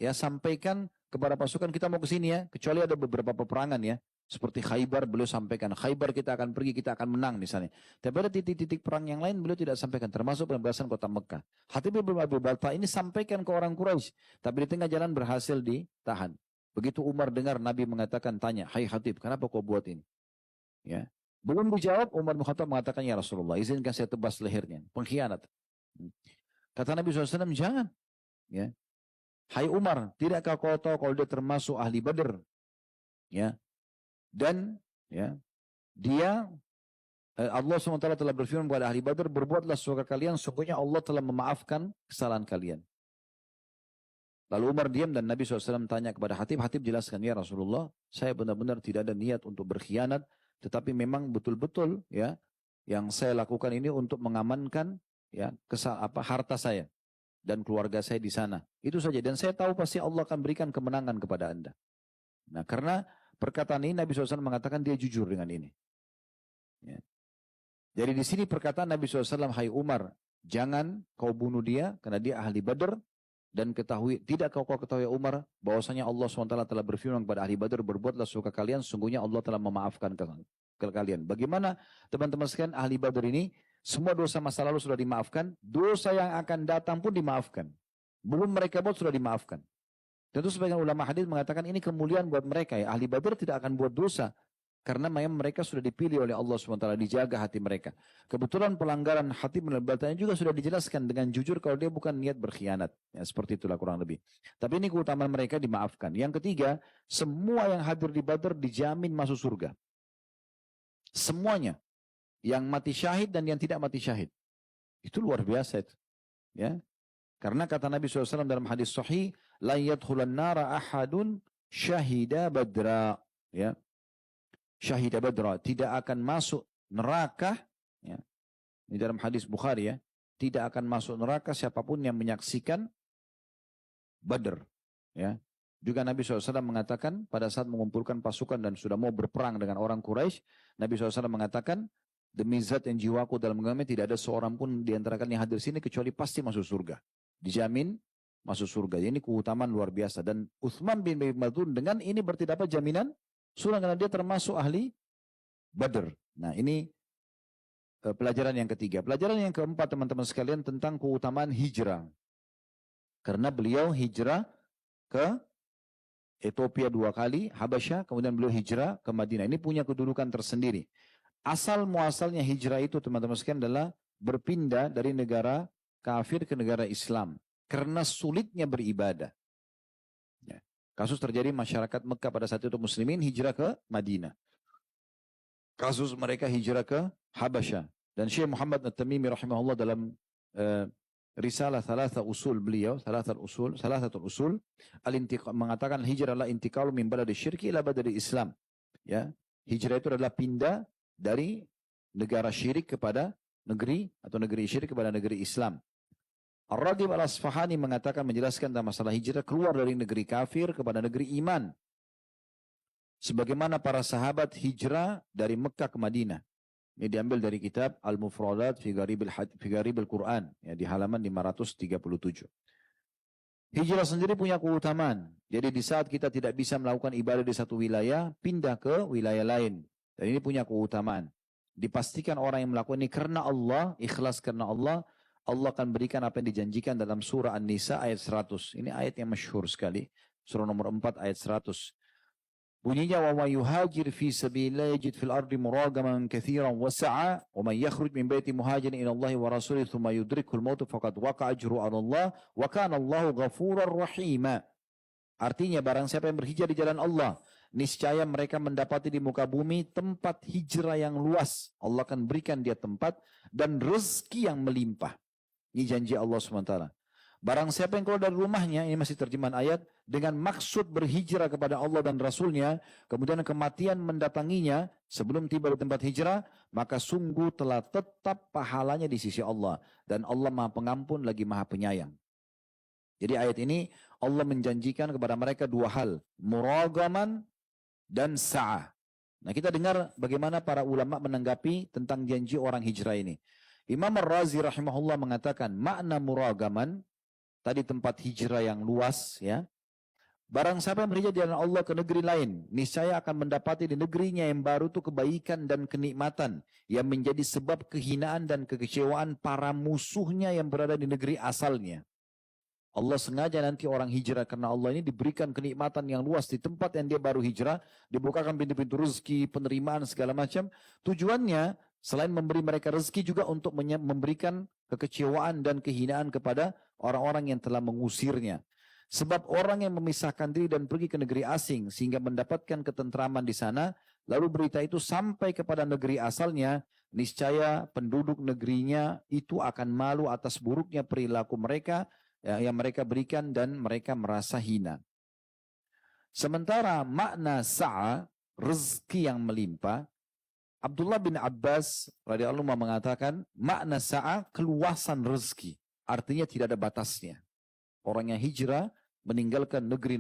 ya sampaikan kepada pasukan kita mau ke sini ya. Kecuali ada beberapa peperangan ya. Seperti Khaybar beliau sampaikan. Khaybar kita akan pergi, kita akan menang misalnya. Tapi ada titik-titik perang yang lain beliau tidak sampaikan. Termasuk pembebasan kota Mekah. Hatib bin Abi Balta'ah ini sampaikan ke orang Quraisy. Tapi di tengah jalan berhasil ditahan. Begitu Umar dengar Nabi mengatakan, tanya, hai Hatib, kenapa kau buat ini? Ya. Belum dijawab, Umar bin Khattab mengatakan, ya Rasulullah, izinkan saya tebas lehernya. Pengkhianat. Kata Nabi SAW, jangan. Ya. Hai Umar, tidakkah kau tahu kalau dia termasuk ahli Badr? Ya. Dan ya, dia Allah SWT telah berfirman kepada ahli Badr, berbuatlah sesuka kalian, sungguhnya Allah telah memaafkan kesalahan kalian. Lalu Umar diam dan Nabi SAW tanya kepada Hatib. Hatib jelaskan, ya Rasulullah, saya benar-benar tidak ada niat untuk berkhianat, tetapi memang betul-betul ya yang saya lakukan ini untuk mengamankan ya harta saya dan keluarga saya di sana. Itu saja, dan saya tahu pasti Allah akan berikan kemenangan kepada Anda. Nah, karena perkataan ini Nabi SAW mengatakan dia jujur dengan ini. Ya. Jadi di sini perkataan Nabi SAW, hai Umar, jangan kau bunuh dia karena dia ahli Badr. Dan ketahui, tidak kau ketahui Umar, bahwasanya Allah SWT telah berfirman kepada ahli Badr, berbuatlah sesuka kalian, sungguhnya Allah telah memaafkan ke kalian. Bagaimana teman-teman sekalian, ahli Badr ini, semua dosa masa lalu sudah dimaafkan, dosa yang akan datang pun dimaafkan. Belum mereka buat sudah dimaafkan. Tentu sebagian ulama hadis mengatakan ini kemuliaan buat mereka ya. Ahli Badr tidak akan buat dosa. Karena memang mereka sudah dipilih oleh Allah SWT, dijaga hati mereka. Kebetulan pelanggaran Hatib bin Abi Balta'ah juga sudah dijelaskan dengan jujur kalau dia bukan niat berkhianat. Ya, seperti itulah kurang lebih. Tapi ini keutamaan mereka dimaafkan. Yang ketiga, semua yang hadir di Badr dijamin masuk surga. Semuanya. Yang mati syahid dan yang tidak mati syahid. Itu luar biasa itu. Ya. Karena kata Nabi SAW dalam hadis sahih, la yadkhulan nara ahadun syahida badra. Ya. Syahida badra. Tidak akan masuk neraka. Ya. Ini dalam hadis Bukhari ya. Tidak akan masuk neraka siapapun yang menyaksikan Badr. Ya. Juga Nabi SAW mengatakan pada saat mengumpulkan pasukan dan sudah mau berperang dengan orang Quraisy, Nabi SAW mengatakan, demi zat yang jiwaku dalam genggamnya tidak ada seorang pun di antara kalian yang hadir sini kecuali pasti masuk surga. Dijamin masuk surga. Ini keutamaan luar biasa. Dan Uthman bin Maz'un dengan ini berarti dapat jaminan surga karena dia termasuk ahli Badr. Nah ini pelajaran yang ketiga. Pelajaran yang keempat teman-teman sekalian tentang keutamaan hijrah. Karena beliau hijrah ke Ethiopia 2 kali, Habasyah, kemudian beliau hijrah ke Madinah. Ini punya kedudukan tersendiri. Asal muasalnya hijrah itu teman-teman sekalian adalah berpindah dari negara kafir ke negara Islam. Karena sulitnya beribadah. Ya. Kasus terjadi masyarakat Mekah pada saat itu muslimin hijrah ke Madinah. Kasus mereka hijrah ke Habasyah. Dan Syekh Muhammad At-Tamimi rahimahullah dalam Risalah Thalatha Usul beliau, Thalathatul Usul, mengatakan hijrah adalah intikalu min baladi syirki ila baladi Islam. Ya, hijrah itu adalah pindah dari negara syirik kepada negeri atau negeri syirik kepada negeri Islam. Ar-Raghib Al-Asfahani mengatakan menjelaskan tentang masalah hijrah keluar dari negeri kafir kepada negeri iman. Sebagaimana para sahabat hijrah dari Mekah ke Madinah. Ini diambil dari kitab Al-Mufradat fi Gharibil Quran ya, di halaman 537. Hijrah sendiri punya keutamaan. Jadi di saat kita tidak bisa melakukan ibadah di satu wilayah, pindah ke wilayah lain. Dan ini punya keutamaan. Dipastikan orang yang melakukan ini karena Allah, ikhlas karena Allah, Allah akan berikan apa yang dijanjikan dalam surah An-Nisa ayat 100. Ini ayat yang masyhur sekali. Surah nomor 4 ayat 100. Bunyinya wa may yuhajir fi sabilillah yajid fil ardi muragaman katsiran wa sa'a wa man yakhruj min baiti muhajirin ila Allah wa rasulih thumma yudrikul maut faqad waqa'a ajru 'ala Allah wa kana Allahu ghafurar rahima. Artinya barang siapa yang berhijrah di jalan Allah, niscaya mereka mendapati di muka bumi tempat hijrah yang luas. Allah akan berikan dia tempat dan rezeki yang melimpah. Ini janji Allah SWT. Barang siapa yang keluar dari rumahnya, ini masih terjemahan ayat, dengan maksud berhijrah kepada Allah dan Rasulnya, kemudian kematian mendatanginya sebelum tiba di tempat hijrah, maka sungguh telah tetap pahalanya di sisi Allah. Dan Allah Maha Pengampun lagi Maha Penyayang. Jadi ayat ini Allah menjanjikan kepada mereka dua hal, muragaman dan sa'ah. Nah kita dengar bagaimana para ulama menanggapi tentang janji orang hijrah ini. Imam Ar-Razi rahimahullah mengatakan makna muragaman, tadi tempat hijrah yang luas ya. Barang siapa yang berhijrah di jalan Allah ke negeri lain, niscaya akan mendapati di negerinya yang baru itu kebaikan dan kenikmatan yang menjadi sebab kehinaan dan kekecewaan para musuhnya yang berada di negeri asalnya. Allah sengaja nanti orang hijrah karena Allah ini diberikan kenikmatan yang luas di tempat yang dia baru hijrah, dibukakan pintu-pintu rezeki, penerimaan segala macam. Tujuannya selain memberi mereka rezeki juga untuk memberikan kekecewaan dan kehinaan kepada orang-orang yang telah mengusirnya. Sebab orang yang memisahkan diri dan pergi ke negeri asing sehingga mendapatkan ketentraman di sana, lalu berita itu sampai kepada negeri asalnya, niscaya penduduk negerinya itu akan malu atas buruknya perilaku mereka yang mereka berikan dan mereka merasa hina. Sementara makna sa'a, rezeki yang melimpah, Abdullah bin Abbas radhiyallahu anhu mengatakan makna sa'a keluasan rezeki, artinya tidak ada batasnya. Orang yang hijrah meninggalkan negeri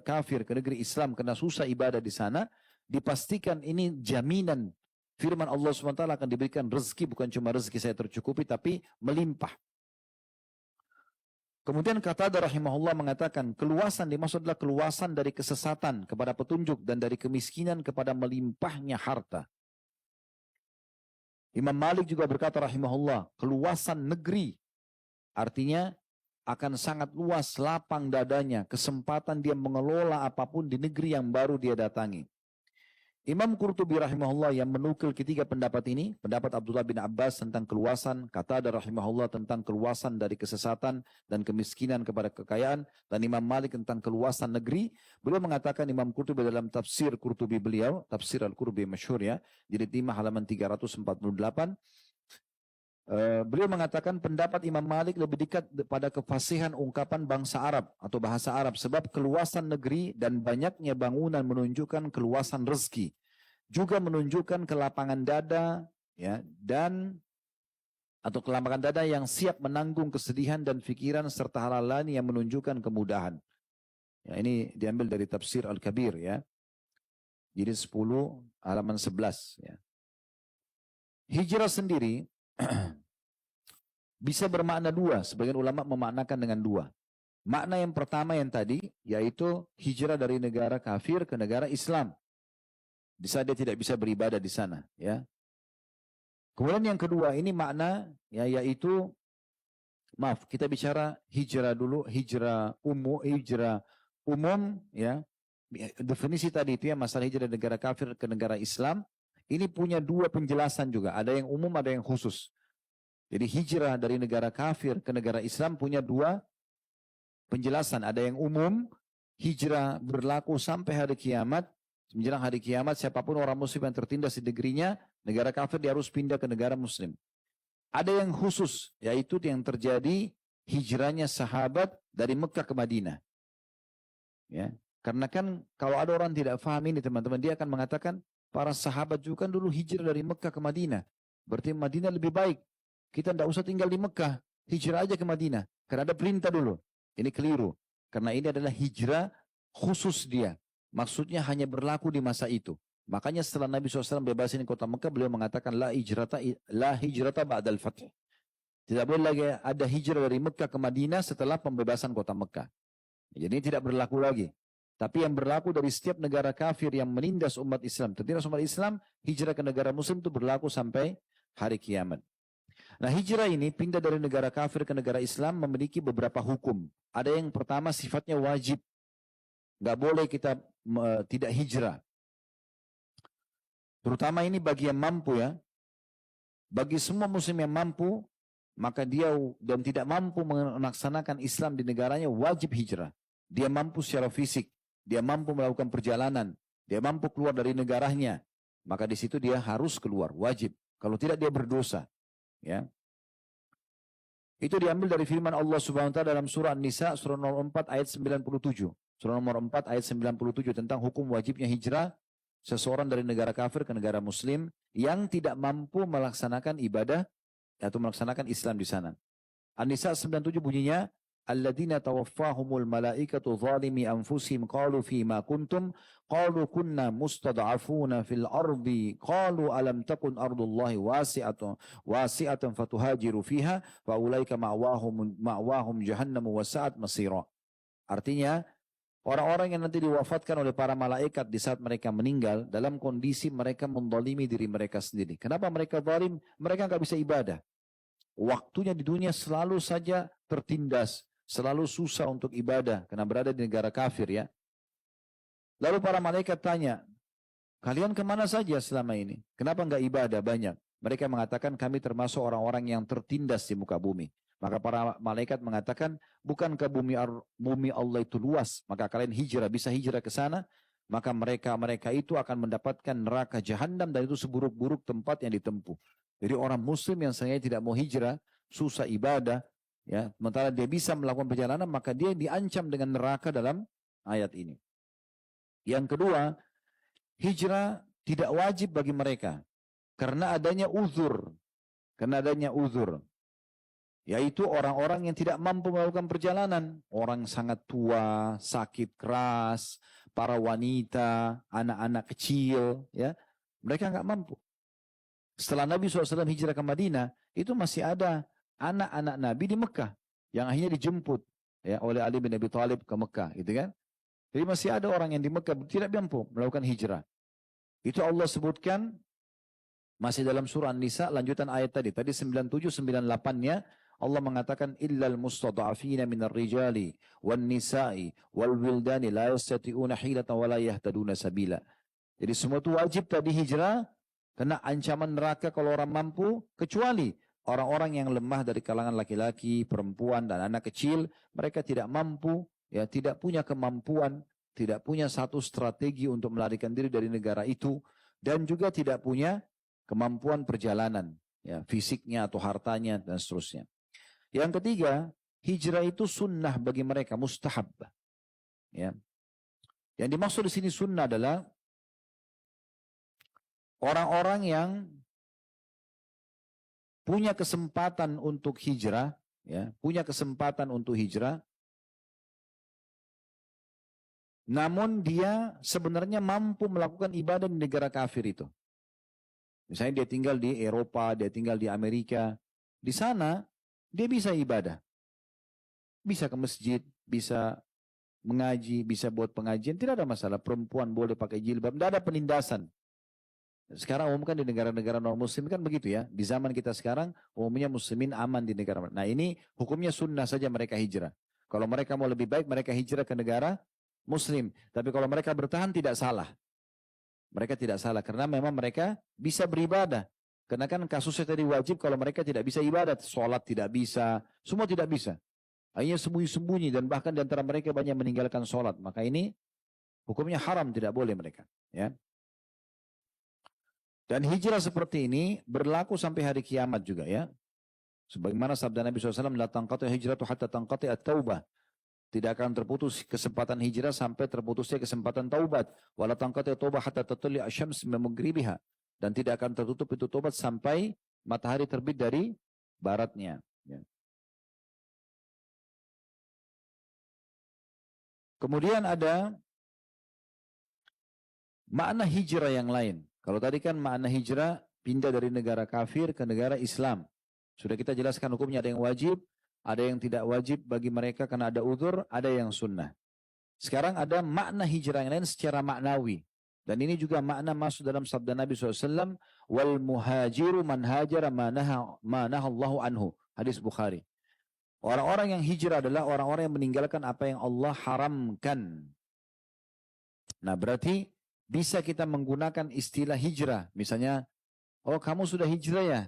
kafir ke negeri Islam karena susah ibadah di sana, dipastikan ini jaminan firman Allah SWT akan diberikan rezeki, bukan cuma rezeki saya tercukupi tapi melimpah. Kemudian Qatadah rahimahullah mengatakan keluasan dimaksud adalah keluasan dari kesesatan kepada petunjuk dan dari kemiskinan kepada melimpahnya harta. Imam Malik juga berkata rahimahullah, keluasan negeri artinya akan sangat luas lapang dadanya, kesempatan dia mengelola apapun di negeri yang baru dia datangi. Imam Qurtubi rahimahullah yang menukil ketiga pendapat ini, pendapat Abdullah bin Abbas tentang keluasan, Qatadah rahimahullah tentang keluasan dari kesesatan dan kemiskinan kepada kekayaan, dan Imam Malik tentang keluasan negeri. Beliau mengatakan, Imam Qurtubi dalam tafsir Qurtubi beliau, tafsir Al-Qurtubi masyhur ya, jilid 5 halaman 348, Beliau mengatakan pendapat Imam Malik lebih dekat pada kefasihan ungkapan bangsa Arab atau bahasa Arab sebab keluasan negeri dan banyaknya bangunan menunjukkan keluasan rezeki, juga menunjukkan kelapangan dada ya dan atau kelapangan dada yang siap menanggung kesedihan dan pikiran serta hal lain yang menunjukkan kemudahan. Ya, ini diambil dari tafsir Al-Kabir ya. Jadi 10 halaman 11 ya. Hijrah sendiri bisa bermakna dua, sebagian ulama memaknakan dengan dua. Makna yang pertama yang tadi, yaitu hijrah dari negara kafir ke negara Islam. Di saat dia tidak bisa beribadah di sana. Ya. Kemudian yang kedua, ini makna, ya, yaitu, maaf, kita bicara hijrah dulu, hijrah umum, ya. Definisi tadi itu ya, masalah hijrah dari negara kafir ke negara Islam, ini punya dua penjelasan juga. Ada yang umum, ada yang khusus. Jadi hijrah dari negara kafir ke negara Islam punya dua penjelasan. Ada yang umum, hijrah berlaku sampai hari kiamat. Menjelang hari kiamat, siapapun orang muslim yang tertindas di negerinya, negara kafir dia harus pindah ke negara muslim. Ada yang khusus, yaitu yang terjadi hijrahnya sahabat dari Mekah ke Madinah. Ya. Karena kan kalau ada orang tidak paham ini teman-teman, dia akan mengatakan, para sahabat juga kan dulu hijrah dari Mekah ke Madinah. Berarti Madinah lebih baik. Kita tidak usah tinggal di Mekah, hijrah aja ke Madinah. Karena ada perintah dulu. Ini keliru. Karena ini adalah hijrah khusus dia. Maksudnya hanya berlaku di masa itu. Makanya setelah Nabi SAW bebasin kota Mekah, beliau mengatakan, la hijrata ba'dal fath. Tidak boleh lagi ada hijrah dari Mekah ke Madinah setelah pembebasan kota Mekah. Jadi ini tidak berlaku lagi. Tapi yang berlaku dari setiap negara kafir yang menindas umat Islam, tertindas umat Islam, hijrah ke negara muslim itu berlaku sampai hari kiamat. Nah hijrah ini pindah dari negara kafir ke negara Islam memiliki beberapa hukum. Ada yang pertama sifatnya wajib. Nggak boleh kita tidak hijrah. Terutama ini bagi yang mampu ya. Bagi semua muslim yang mampu, maka dia dan tidak mampu melaksanakan Islam di negaranya wajib hijrah. Dia mampu secara fisik. Dia mampu melakukan perjalanan. Dia mampu keluar dari negaranya. Maka di situ dia harus keluar, wajib. Kalau tidak dia berdosa. Ya. Itu diambil dari firman Allah Subhanahu wa taala dalam surah An-Nisa surah nomor 4 ayat 97. Surah nomor 4 ayat 97 tentang hukum wajibnya hijrah seseorang dari negara kafir ke negara muslim yang tidak mampu melaksanakan ibadah atau melaksanakan Islam di sana. An-Nisa 97 bunyinya, alladzina tawaffahumul malaikatu zalimi anfusihim qalu fima kuntum qalu kunna mustad'afuna fil ardi qalu alam takun ardullahi wasi'atan fatuhajiru fiha fa ulaika ma'wahum jahannam wa sa'at masira. Artinya orang-orang yang nanti diwafatkan oleh para malaikat di saat mereka meninggal dalam kondisi mereka mendolimi diri mereka sendiri. Kenapa mereka zalim? Mereka enggak bisa ibadah. Waktunya di dunia selalu saja tertindas, selalu susah untuk ibadah karena berada di negara kafir ya. Lalu para malaikat tanya, kalian kemana saja selama ini? Kenapa enggak ibadah banyak? Mereka mengatakan kami termasuk orang-orang yang tertindas di muka bumi. Maka para malaikat mengatakan, bukankah bumi Allah itu luas? Maka kalian hijrah, bisa hijrah ke sana. Maka mereka itu akan mendapatkan neraka jahanam dan itu seburuk-buruk tempat yang ditempuh. Jadi orang muslim yang sengaja tidak mau hijrah, susah ibadah, ya, sementara dia bisa melakukan perjalanan, maka dia diancam dengan neraka dalam ayat ini. Yang kedua, hijrah tidak wajib bagi mereka karena adanya uzur. Karena adanya uzur. Yaitu orang-orang yang tidak mampu melakukan perjalanan. Orang sangat tua, sakit keras, para wanita, anak-anak kecil, ya, mereka nggak mampu. Setelah Nabi SAW hijrah ke Madinah, itu masih ada anak-anak Nabi di Mekah yang akhirnya dijemput ya oleh Ali bin Abi Thalib ke Mekah, gitu kan? Jadi masih ada orang yang di Mekah tidak mampu melakukan hijrah. Itu Allah sebutkan masih dalam surah An-Nisa lanjutan ayat tadi 97-98-nya Allah mengatakan illal mustada'afina minar rijali wan nisa'i wal wildani la yastati'una hilatan wa la yahtaduna sabila. Jadi semua itu wajib tadi hijrah kena ancaman neraka kalau orang mampu, kecuali orang-orang yang lemah dari kalangan laki-laki, perempuan, dan anak kecil. Mereka tidak mampu, ya, tidak punya kemampuan, tidak punya satu strategi untuk melarikan diri dari negara itu, dan juga tidak punya kemampuan perjalanan. ya, fisiknya atau hartanya dan seterusnya. Yang ketiga, hijrah itu sunnah bagi mereka, mustahab. Ya. Yang dimaksud di sini sunnah adalah orang-orang yang punya kesempatan untuk hijrah, ya, punya kesempatan untuk hijrah, namun dia sebenarnya mampu melakukan ibadah di negara kafir itu. Misalnya dia tinggal di Eropa, dia tinggal di Amerika, di sana dia bisa ibadah, bisa ke masjid, bisa mengaji, bisa buat pengajian, tidak ada masalah. Perempuan boleh pakai jilbab, tidak ada penindasan. Sekarang umum kan di negara-negara non-muslim kan begitu ya. Di zaman kita sekarang umumnya muslimin aman di negara. Nah ini hukumnya sunnah saja mereka hijrah. Kalau mereka mau lebih baik mereka hijrah ke negara muslim. Tapi kalau mereka bertahan tidak salah. Mereka tidak salah karena memang mereka bisa beribadah. Karena kan kasusnya tadi wajib kalau mereka tidak bisa ibadat. Sholat tidak bisa, semua tidak bisa. Akhirnya sembunyi-sembunyi dan bahkan di antara mereka banyak meninggalkan sholat. Maka ini hukumnya haram, tidak boleh mereka. Ya. Dan hijrah seperti ini berlaku sampai hari kiamat juga ya. Sebagaimana sabda Nabi SAW, la tanqati hijratu hatta tanqati at-taubah. Tidak akan terputus kesempatan hijrah sampai terputusnya kesempatan taubat. Wala tanqati at-taubah hatta tatli asy-syams min maghribiha. Dan tidak akan tertutup itu taubat sampai matahari terbit dari baratnya. Ya. Kemudian ada makna hijrah yang lain. Kalau tadi kan makna hijrah pindah dari negara kafir ke negara Islam. Sudah kita jelaskan hukumnya, ada yang wajib, ada yang tidak wajib bagi mereka karena ada uzur, ada yang sunnah. Sekarang ada makna hijrah yang lain secara maknawi. Dan ini juga makna masuk dalam sabda Nabi SAW, wal muhajiru man hajara ma nahallahu anhu. Hadis Bukhari. Orang-orang yang hijrah adalah orang-orang yang meninggalkan apa yang Allah haramkan. Nah berarti bisa kita menggunakan istilah hijrah. Misalnya, oh kamu sudah hijrah ya?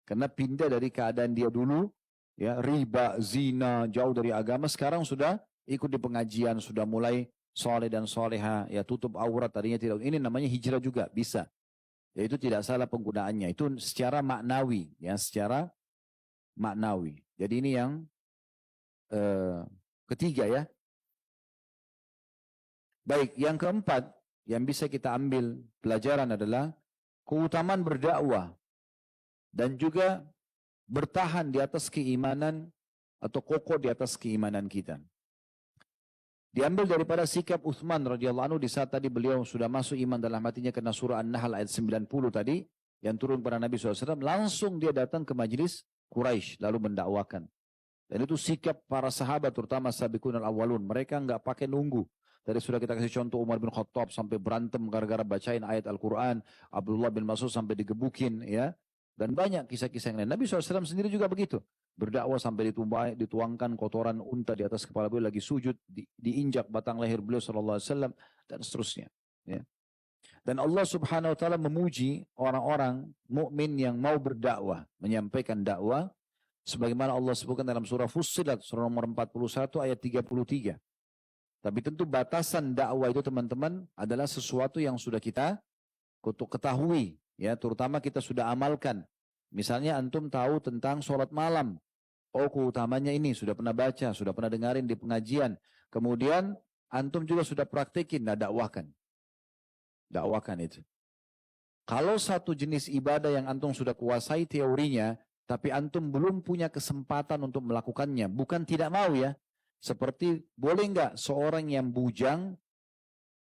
Karena pindah dari keadaan dia dulu, ya riba, zina, jauh dari agama. Sekarang sudah ikut di pengajian, sudah mulai soleh dan soleha, ya tutup aurat tadinya tidak. Ini namanya hijrah juga, bisa. Ya itu tidak salah penggunaannya. Itu secara maknawi, ya secara maknawi. Jadi ini yang ketiga ya. Baik, yang keempat yang bisa kita ambil pelajaran adalah keutamaan berdakwah dan juga bertahan di atas keimanan atau kokoh di atas keimanan kita. Diambil daripada sikap Uthman radhiyallahu anhu di saat tadi beliau sudah masuk iman dalam hatinya karena surah An-Nahl ayat 90 tadi yang turun pada Nabi SAW, langsung dia datang ke majlis Quraisy lalu mendakwakan. Dan itu sikap para sahabat terutama sabiqun al-awwalun, mereka enggak pakai nunggu. Tadi sudah kita kasih contoh Umar bin Khattab sampai berantem gara-gara bacain ayat Al-Quran. Abdullah bin Mas'ud sampai digebukin ya. Dan banyak kisah-kisah yang lain. Nabi SAW sendiri juga begitu. Berdakwah sampai dituangkan kotoran unta di atas kepala beliau lagi sujud. Diinjak batang leher beliau SAW dan seterusnya. Ya. Dan Allah Subhanahu Wa Taala memuji orang-orang mukmin yang mau berdakwah. Menyampaikan dakwah. Sebagaimana Allah sebutkan dalam surah Fussilat. Surah nomor 41 ayat 33. Tapi tentu batasan dakwah itu teman-teman adalah sesuatu yang sudah kita ketahui. Ya, terutama kita sudah amalkan. Misalnya antum tahu tentang sholat malam. Oh keutamanya ini, sudah pernah baca, sudah pernah dengarin di pengajian. Kemudian antum juga sudah praktekin, nah dakwahkan. Dakwahkan itu. Kalau satu jenis ibadah yang antum sudah kuasai teorinya, tapi antum belum punya kesempatan untuk melakukannya, bukan tidak mau ya. Seperti boleh enggak seorang yang bujang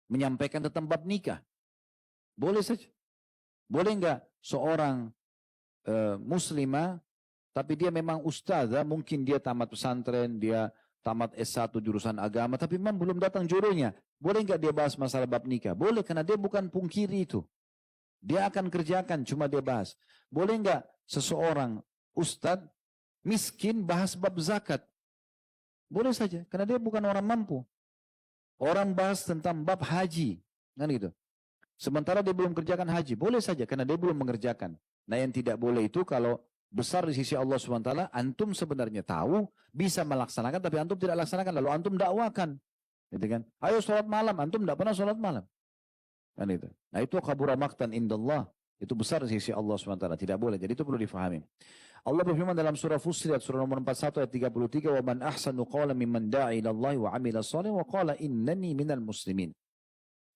menyampaikan tentang bab nikah? Boleh saja. Boleh enggak seorang muslimah tapi dia memang ustazah, mungkin dia tamat pesantren, dia tamat S1 jurusan agama, tapi memang belum datang jodohnya. Boleh enggak dia bahas masalah bab nikah? Boleh, karena dia bukan pungkiri itu. Dia akan kerjakan, cuma dia bahas. Boleh enggak seseorang ustaz miskin bahas bab zakat? Boleh saja, karena dia bukan orang mampu. Orang bahas tentang bab haji, kan gitu. Sementara dia belum kerjakan haji, boleh saja, karena dia belum mengerjakan. Nah yang tidak boleh itu kalau besar di sisi Allah SWT, antum sebenarnya tahu, bisa melaksanakan, tapi antum tidak laksanakan, lalu antum dakwakan. Gitu kan? Ayo sholat malam, antum tidak pernah sholat malam. Kan itu. Nah itu kabura maqtan indallah. Itu besar di sisi Allah SWT. Tidak boleh. Jadi itu perlu difahami. Allah berfirman dalam surah Fussilat surah nomor 41 ayat 33, "Wa man ahsanu qawlan mimman da'a ila Allah wa 'amila shalihan wa qala innani minal muslimin."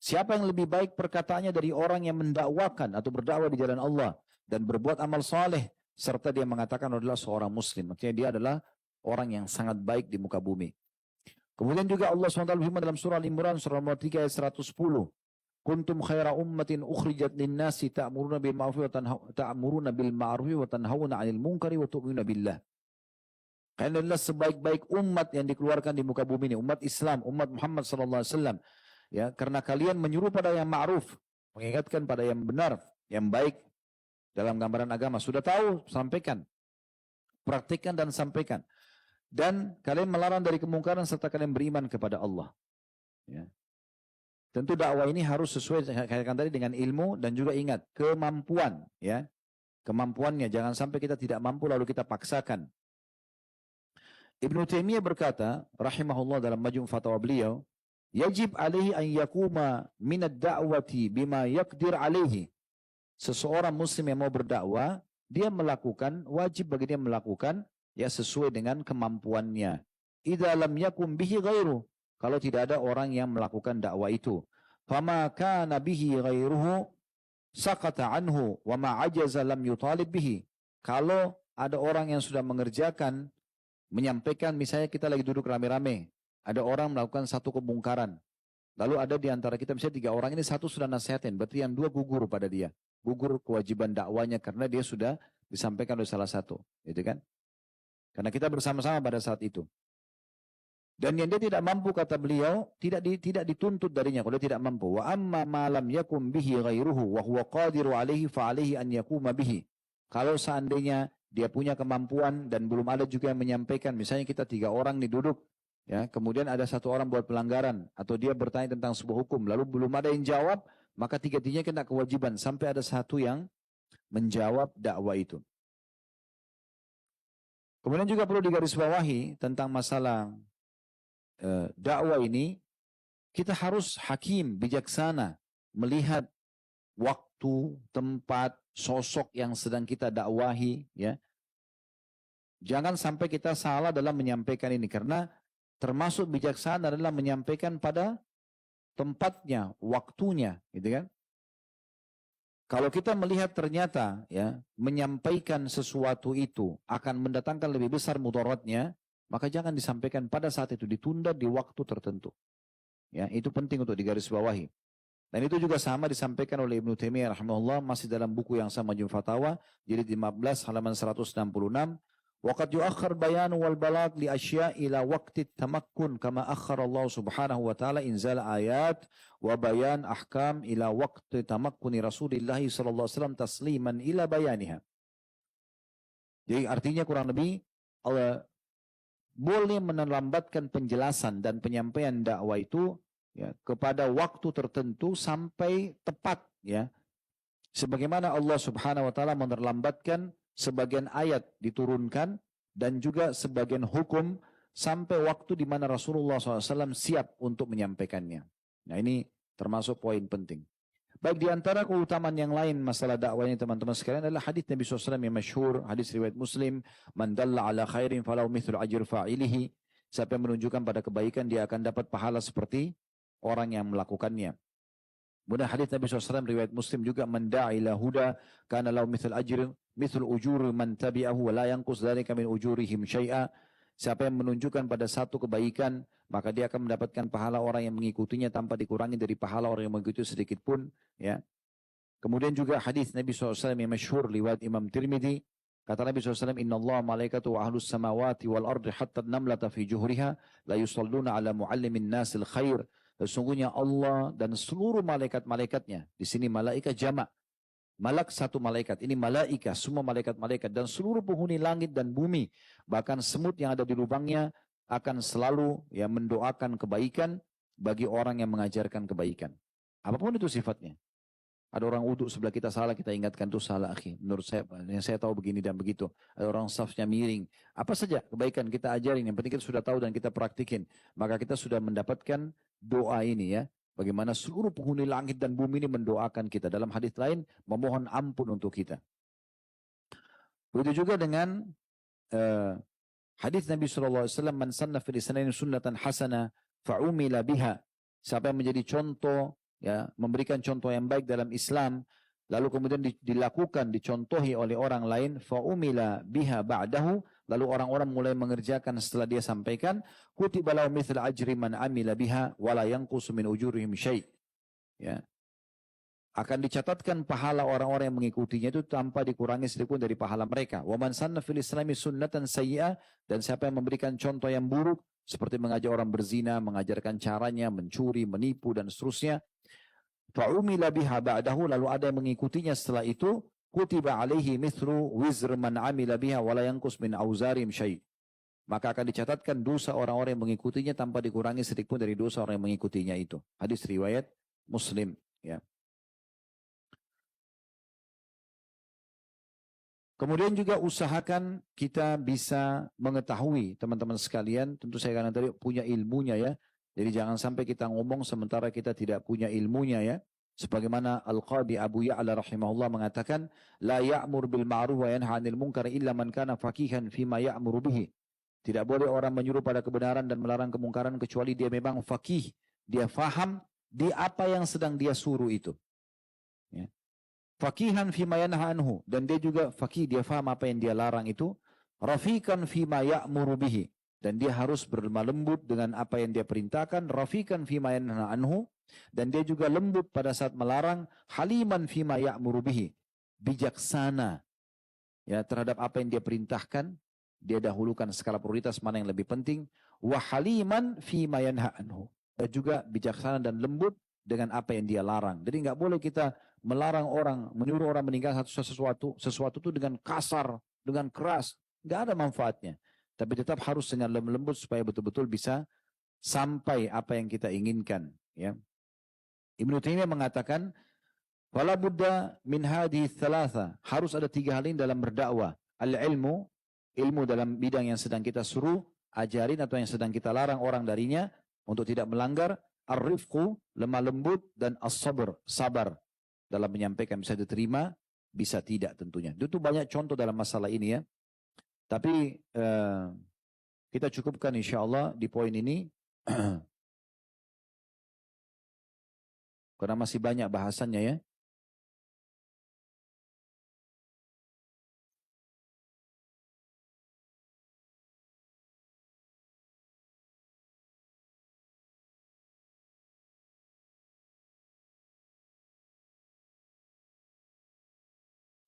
Siapa yang lebih baik perkataannya dari orang yang mendakwakan atau berdakwah di jalan Allah dan berbuat amal saleh serta dia mengatakan adalah seorang muslim. Maksudnya dia adalah orang yang sangat baik di muka bumi. Kemudian juga Allah SWT berfirman dalam surah Al-Imran surah nomor 3 ayat 110. Kuntum khaira ummatin ukhrijat linnasi ta'muruna bil ma'rufi wa tanhauna 'anil munkari wa tu'minuna billah. Kalian adalah sebaik-baik umat yang dikeluarkan di muka bumi ini, umat Islam, umat Muhammad sallallahu alaihi wasallam. Ya, karena kalian menyuruh pada yang ma'ruf, mengingatkan pada yang benar, yang baik dalam gambaran agama. Sudah tahu, sampaikan. Praktikkan dan sampaikan. Dan kalian melarang dari kemungkaran serta kalian beriman kepada Allah. Ya. Tentu dakwah ini harus sesuai tadi dengan ilmu dan juga ingat kemampuan, ya. Kemampuannya jangan sampai kita tidak mampu lalu kita paksakan. Ibnu Taimiyah berkata, rahimahullah dalam Majmu' Fatawa beliau, "Yajib alaihi an yakuma min ad-da'wati bima yaqdir alaihi." Seseorang muslim yang mau berdakwah, dia melakukan, wajib bagi dia melakukan ya sesuai dengan kemampuannya. Idza lam yakum bihi ghairu. Kalau tidak ada orang yang melakukan dakwah itu. Fama kana bihi ghairuhu saqata anhu wa ma ajaza lam yutalib bihi. Kalau ada orang yang sudah mengerjakan, menyampaikan, misalnya kita lagi duduk rame-rame, ada orang melakukan satu kemungkaran. Lalu ada di antara kita, misalnya 3 orang ini, satu sudah nasihatin, berarti yang 2 gugur pada dia. Gugur kewajiban dakwanya karena dia sudah disampaikan oleh salah satu. Gitu kan? Karena kita bersama-sama pada saat itu. Dan yang dia tidak mampu, kata beliau, tidak dituntut darinya kalau dia tidak mampu. Wa amma ma lam yakum bihi ghairuhu wa huwa qadiru alaihi fa alaihi an yakuma bihi. Kalau seandainya dia punya kemampuan dan belum ada juga yang menyampaikan, misalnya kita 3 orang nih duduk, ya, kemudian ada 1 orang buat pelanggaran atau dia bertanya tentang sebuah hukum, lalu belum ada yang jawab, maka 3-tiganya kena kewajiban sampai ada 1 yang menjawab dakwah itu. Kemudian juga perlu digarisbawahi tentang masalah dakwah ini, kita harus hakim, bijaksana, melihat waktu, tempat, sosok yang sedang kita dakwahi, ya. Jangan sampai kita salah dalam menyampaikan ini, karena termasuk bijaksana adalah menyampaikan pada tempatnya, waktunya, gitu kan. Kalau kita melihat ternyata ya menyampaikan sesuatu itu akan mendatangkan lebih besar mudaratnya, maka jangan disampaikan pada saat itu, ditunda di waktu tertentu. Ya, itu penting untuk digarisbawahi. Dan itu juga sama disampaikan oleh Ibnu Taimiyah rahimahullah masih dalam buku yang sama, Majmu' Fatawa, jilid 15 halaman 166. Waqad yu'akhkhar bayanu wal balagh li asya' ila waqti tamakkun kama akhkhara Allah Subhanahu wa taala inzal ayat wa bayan ahkam ila waqti tamakkuni Rasulillah sallallahu alaihi wasallam tasliman ila bayaniha. Jadi artinya kurang lebih Allah boleh melambatkan penjelasan dan penyampaian dakwah itu ya, kepada waktu tertentu sampai tepat, ya. Sebagaimana Allah Subhanahu wa taala menerlambatkan sebagian ayat diturunkan dan juga sebagian hukum sampai waktu di mana Rasulullah SAW siap untuk menyampaikannya. Nah, ini termasuk poin penting. Baik, di antara keutamaan yang lain masalah dakwah ini teman-teman sekalian adalah hadis Nabi SAW yang masyhur, hadis riwayat Muslim, "Man dalla ala khairin falahu mithlu ajri fa'ilihi." Siapa yang menunjukkan pada kebaikan, dia akan dapat pahala seperti orang yang melakukannya. Kemudian hadis Nabi SAW riwayat Muslim juga, "Man da'a ila huda kana lahu mithlu ajri mithlu ujuri man tabi'ahu wa la yanqus dzalika min ujurihim syai'a." Siapa yang menunjukkan pada satu kebaikan, maka dia akan mendapatkan pahala orang yang mengikutinya tanpa dikurangi dari pahala orang yang mengikuti sedikit pun, ya. Kemudian juga hadis Nabi SAW yang masyhur riwayat Imam Tirmidzi, kata Nabi SAW, "Inna Allah malaikatu wa ahlus samawati wal ardi hatta namlata fi juhriha la yusalluna ala muallimin nasil khair." Sesungguhnya Allah dan seluruh malaikat-malaikatnya, di sini malaikat jamak, malak satu malaikat, ini malaika, semua malaikat-malaikat dan seluruh penghuni langit dan bumi, bahkan semut yang ada di lubangnya akan selalu ya mendoakan kebaikan bagi orang yang mengajarkan kebaikan. Apapun itu sifatnya. Ada orang wudhu sebelah kita salah, kita ingatkan itu salah, akhi. Menurut saya, yang saya tahu begini dan begitu. Ada orang safnya miring. Apa saja kebaikan kita ajarin, yang penting kita sudah tahu dan kita praktikin. Maka kita sudah mendapatkan doa ini, ya. Bagaimana seluruh penghuni langit dan bumi ini mendoakan kita. Dalam hadis lain, memohon ampun untuk kita. Begitu juga dengan hadis Nabi SAW, man sanna fil islam sunnatan hasanah fa'umila biha. Siapa yang menjadi contoh, ya, memberikan contoh yang baik dalam Islam, lalu kemudian dilakukan, dicontohi oleh orang lain, fa'umila biha ba'dahu, lalu orang-orang mulai mengerjakan setelah dia sampaikan, kutiba lahu mithla ajri man amila biha wala yanqusu min ujurihim syai'. Ya. Akan dicatatkan pahala orang-orang yang mengikutinya itu tanpa dikurangi sedikit pun dari pahala mereka. Wa man sanna fil islami sunnatan sayyi'ah, dan siapa yang memberikan contoh yang buruk seperti mengajak orang berzina, mengajarkan caranya mencuri, menipu dan seterusnya, fa'umila biha ba'dahu, lalu ada yang mengikutinya setelah itu, kutiba alaihi mithlu wizr man amila biha wala yanqus min auzarim syai'. Maka akan dicatatkan dosa orang-orang yang mengikutinya tanpa dikurangi sedikit pun dari dosa orang yang mengikutinya itu. Hadis riwayat Muslim, ya. Kemudian juga usahakan kita bisa mengetahui, teman-teman sekalian, tentu saya karena tadi punya ilmunya ya. Jadi jangan sampai kita ngomong sementara kita tidak punya ilmunya ya. Sebagaimana Al-Qadi Abu Ya'la rahimahullah mengatakan, la ya'mur bil ma'ruf wa yanha 'anil munkar illa man kana faqihan fima ya'muru bihi. Tidak boleh orang menyuruh pada kebenaran dan melarang kemungkaran kecuali dia memang faqih, dia faham di apa yang sedang dia suruh itu. Ya. Faqihan fima yanha anhu, dan dia juga faqih, dia faham apa yang dia larang itu. Rafiqan fima ya'muru bihi, dan dia harus berlemah lembut dengan apa yang dia perintahkan. Rafiqan fima yanha anhu, dan dia juga lembut pada saat melarang. Haliman fima ya'muru bihi, bijaksana ya terhadap apa yang dia perintahkan. Dia dahulukan skala prioritas mana yang lebih penting. Wa haliman fima yanha anhu, dan juga bijaksana dan lembut dengan apa yang dia larang. Jadi nggak boleh kita melarang orang, menyuruh orang meninggalkan sesuatu itu dengan kasar, dengan keras, nggak ada manfaatnya. Tapi tetap harus dengan lembut supaya betul-betul bisa sampai apa yang kita inginkan. Ya. Ibnu Taimiyah mengatakan, "Fala budda min hadhihi thalatha." Harus ada 3 hal ini dalam berdakwah. Al-ilmu, ilmu dalam bidang yang sedang kita suruh ajarin atau yang sedang kita larang orang darinya untuk tidak melanggar. Ar-rifqu, lemah lembut, dan as-sabr, sabar dalam menyampaikan, bisa diterima, bisa tidak tentunya. Itu banyak contoh dalam masalah ini ya. Tapi kita cukupkan insya Allah di poin ini. Karena masih banyak bahasannya ya.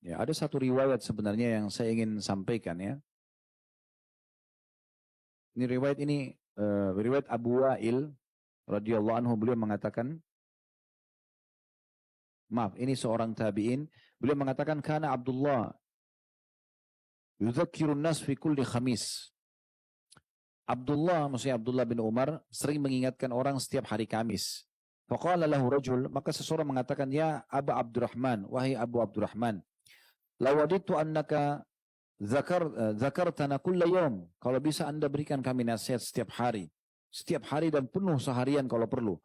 Ya, ada satu riwayat sebenarnya yang saya ingin sampaikan ya. Ini riwayat Abu Wa'il radhiyallahu anhu, beliau mengatakan, maaf, ini seorang tabi'in, beliau mengatakan, kana Abdullah yudzakkirun nas fi kulli khamis. Abdullah, maksudnya Abdullah bin Umar, sering mengingatkan orang setiap hari Kamis. Faqala lahu rajul, maka seseorang mengatakan, ya Aba Abdurrahman, wahai Abu Abdurrahman, lawaditu annaka zakartana kulla yawm. Kalau bisa Anda berikan kami nasihat setiap hari dan penuh seharian kalau perlu.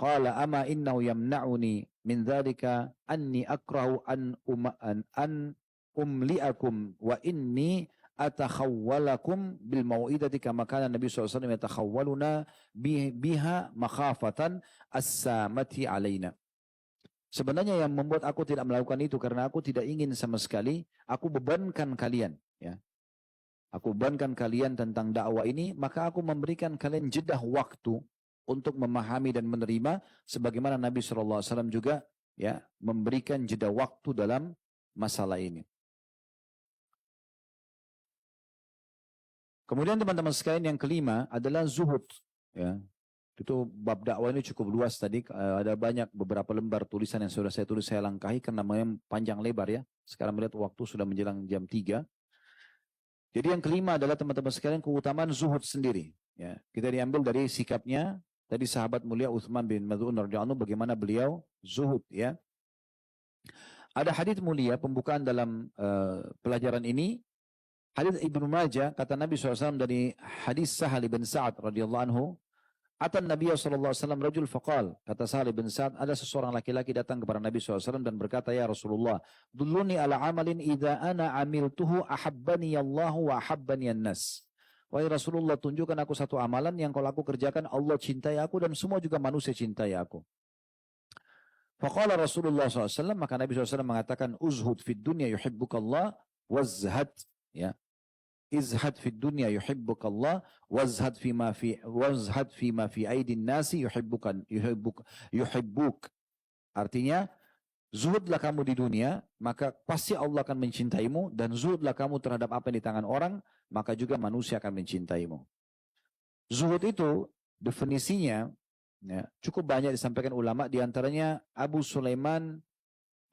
Qala ama innahu yamna'uni min dzalika anni akrahu an umliakum wa inni atakhawwalakum bil mau'idati kama kana Nabi SAW yatakhawwaluna biha makhafatan as-samati alaina. Sebenarnya yang membuat aku tidak melakukan itu karena aku tidak ingin sama sekali aku bebankan kalian ya. Aku bebankan kalian tentang dakwah ini, maka aku memberikan kalian jedah waktu untuk memahami dan menerima sebagaimana Nabi SAW juga ya memberikan jeda waktu dalam masalah ini. Kemudian teman-teman sekalian yang kelima adalah zuhud ya. Itu bab dakwah ini cukup luas tadi, ada banyak beberapa lembar tulisan yang sudah saya tulis, saya langkahi karena memang panjang lebar ya. Sekarang melihat waktu sudah menjelang jam 3. Jadi yang kelima adalah teman-teman sekalian keutamaan zuhud sendiri. Ya, kita diambil dari sikapnya tadi sahabat mulia Utsman bin Maz'un radhiyallahu anhu, bagaimana beliau zuhud ya. Ada hadits mulia pembukaan dalam pelajaran ini. Hadits Ibnu Majah, kata Nabi SAW dari hadis Sahal bin Sa'ad radhiyallahu anhu, Atan Nabi sallallahu alaihi wasallam rajul faqal, kata Sahal bin Sa'ad, ada seseorang laki-laki datang kepada Nabi SAW dan berkata, ya Rasulullah, dulluni ala amalin idza ana amiltuhu ahabbani Allahu wa ahabbani an-nas. Wahai Rasulullah, tunjukkan aku satu amalan yang kalau aku kerjakan Allah cintai aku dan semua juga manusia cintai aku. Faqala Rasulullah SAW, maka Nabi SAW mengatakan, uzhud fid dunya yuhibbukallah wazhad, ya. Izhad fid dunya yuhibbukallah wazhad fima fi aidin nasi yuhibbuk. Artinya, zuhudlah kamu di dunia, maka pasti Allah akan mencintaimu, dan zuhudlah kamu terhadap apa yang di tangan orang, maka juga manusia akan mencintaimu. Zuhud itu definisinya ya, cukup banyak disampaikan ulama, diantaranya Abu Sulaiman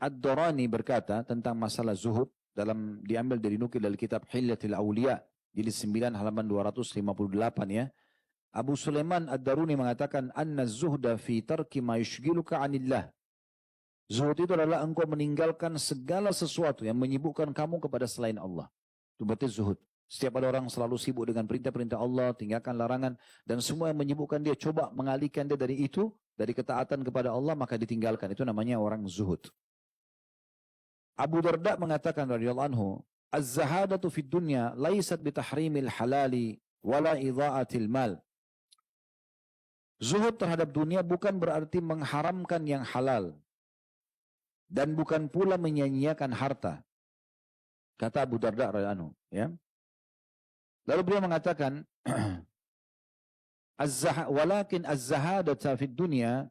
Ad-Darani berkata tentang masalah zuhud, diambil dari nukil dari kitab Hilyatul Awliya, jilid 9 halaman 258 ya. Abu Sulaiman Ad-Daruni mengatakan, anna zuhda fi tarki ma yushgiluka anillah. Zuhud itu adalah engkau meninggalkan segala sesuatu yang menyibukkan kamu kepada selain Allah. Itu berarti zuhud. Setiap ada orang selalu sibuk dengan perintah-perintah Allah, tinggalkan larangan, dan semua yang menyibukkan dia, coba mengalihkan dia dari itu, dari ketaatan kepada Allah, maka ditinggalkan. Itu namanya orang zuhud. Abu Darda mengatakan radhiyallahu anhu, az-zahadatu fid dunya laisat bi tahrimil halali wala idha'atil mal. Zuhud terhadap dunia bukan berarti mengharamkan yang halal dan bukan pula menyia-nyiakan harta. Kata Abu Darda radhiyallahu anhu, ya. Lalu beliau mengatakan, walakin az-zahadatu fid dunya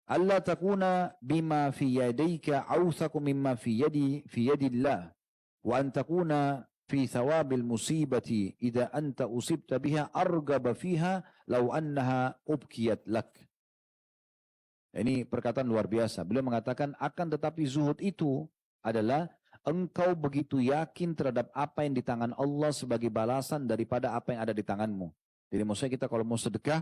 Allah takuna bima fi yadayka awthaku mimma fi yadillah wa an takuna fi thawabil musibati idza anta usibta biha argaba fiha law annaha ubkiyat lak. Ini perkataan luar biasa. Beliau mengatakan, akan tetapi zuhud itu adalah engkau begitu yakin terhadap apa yang di tangan Allah sebagai balasan daripada apa yang ada di tanganmu. Jadi maksudnya kita kalau mau sedekah,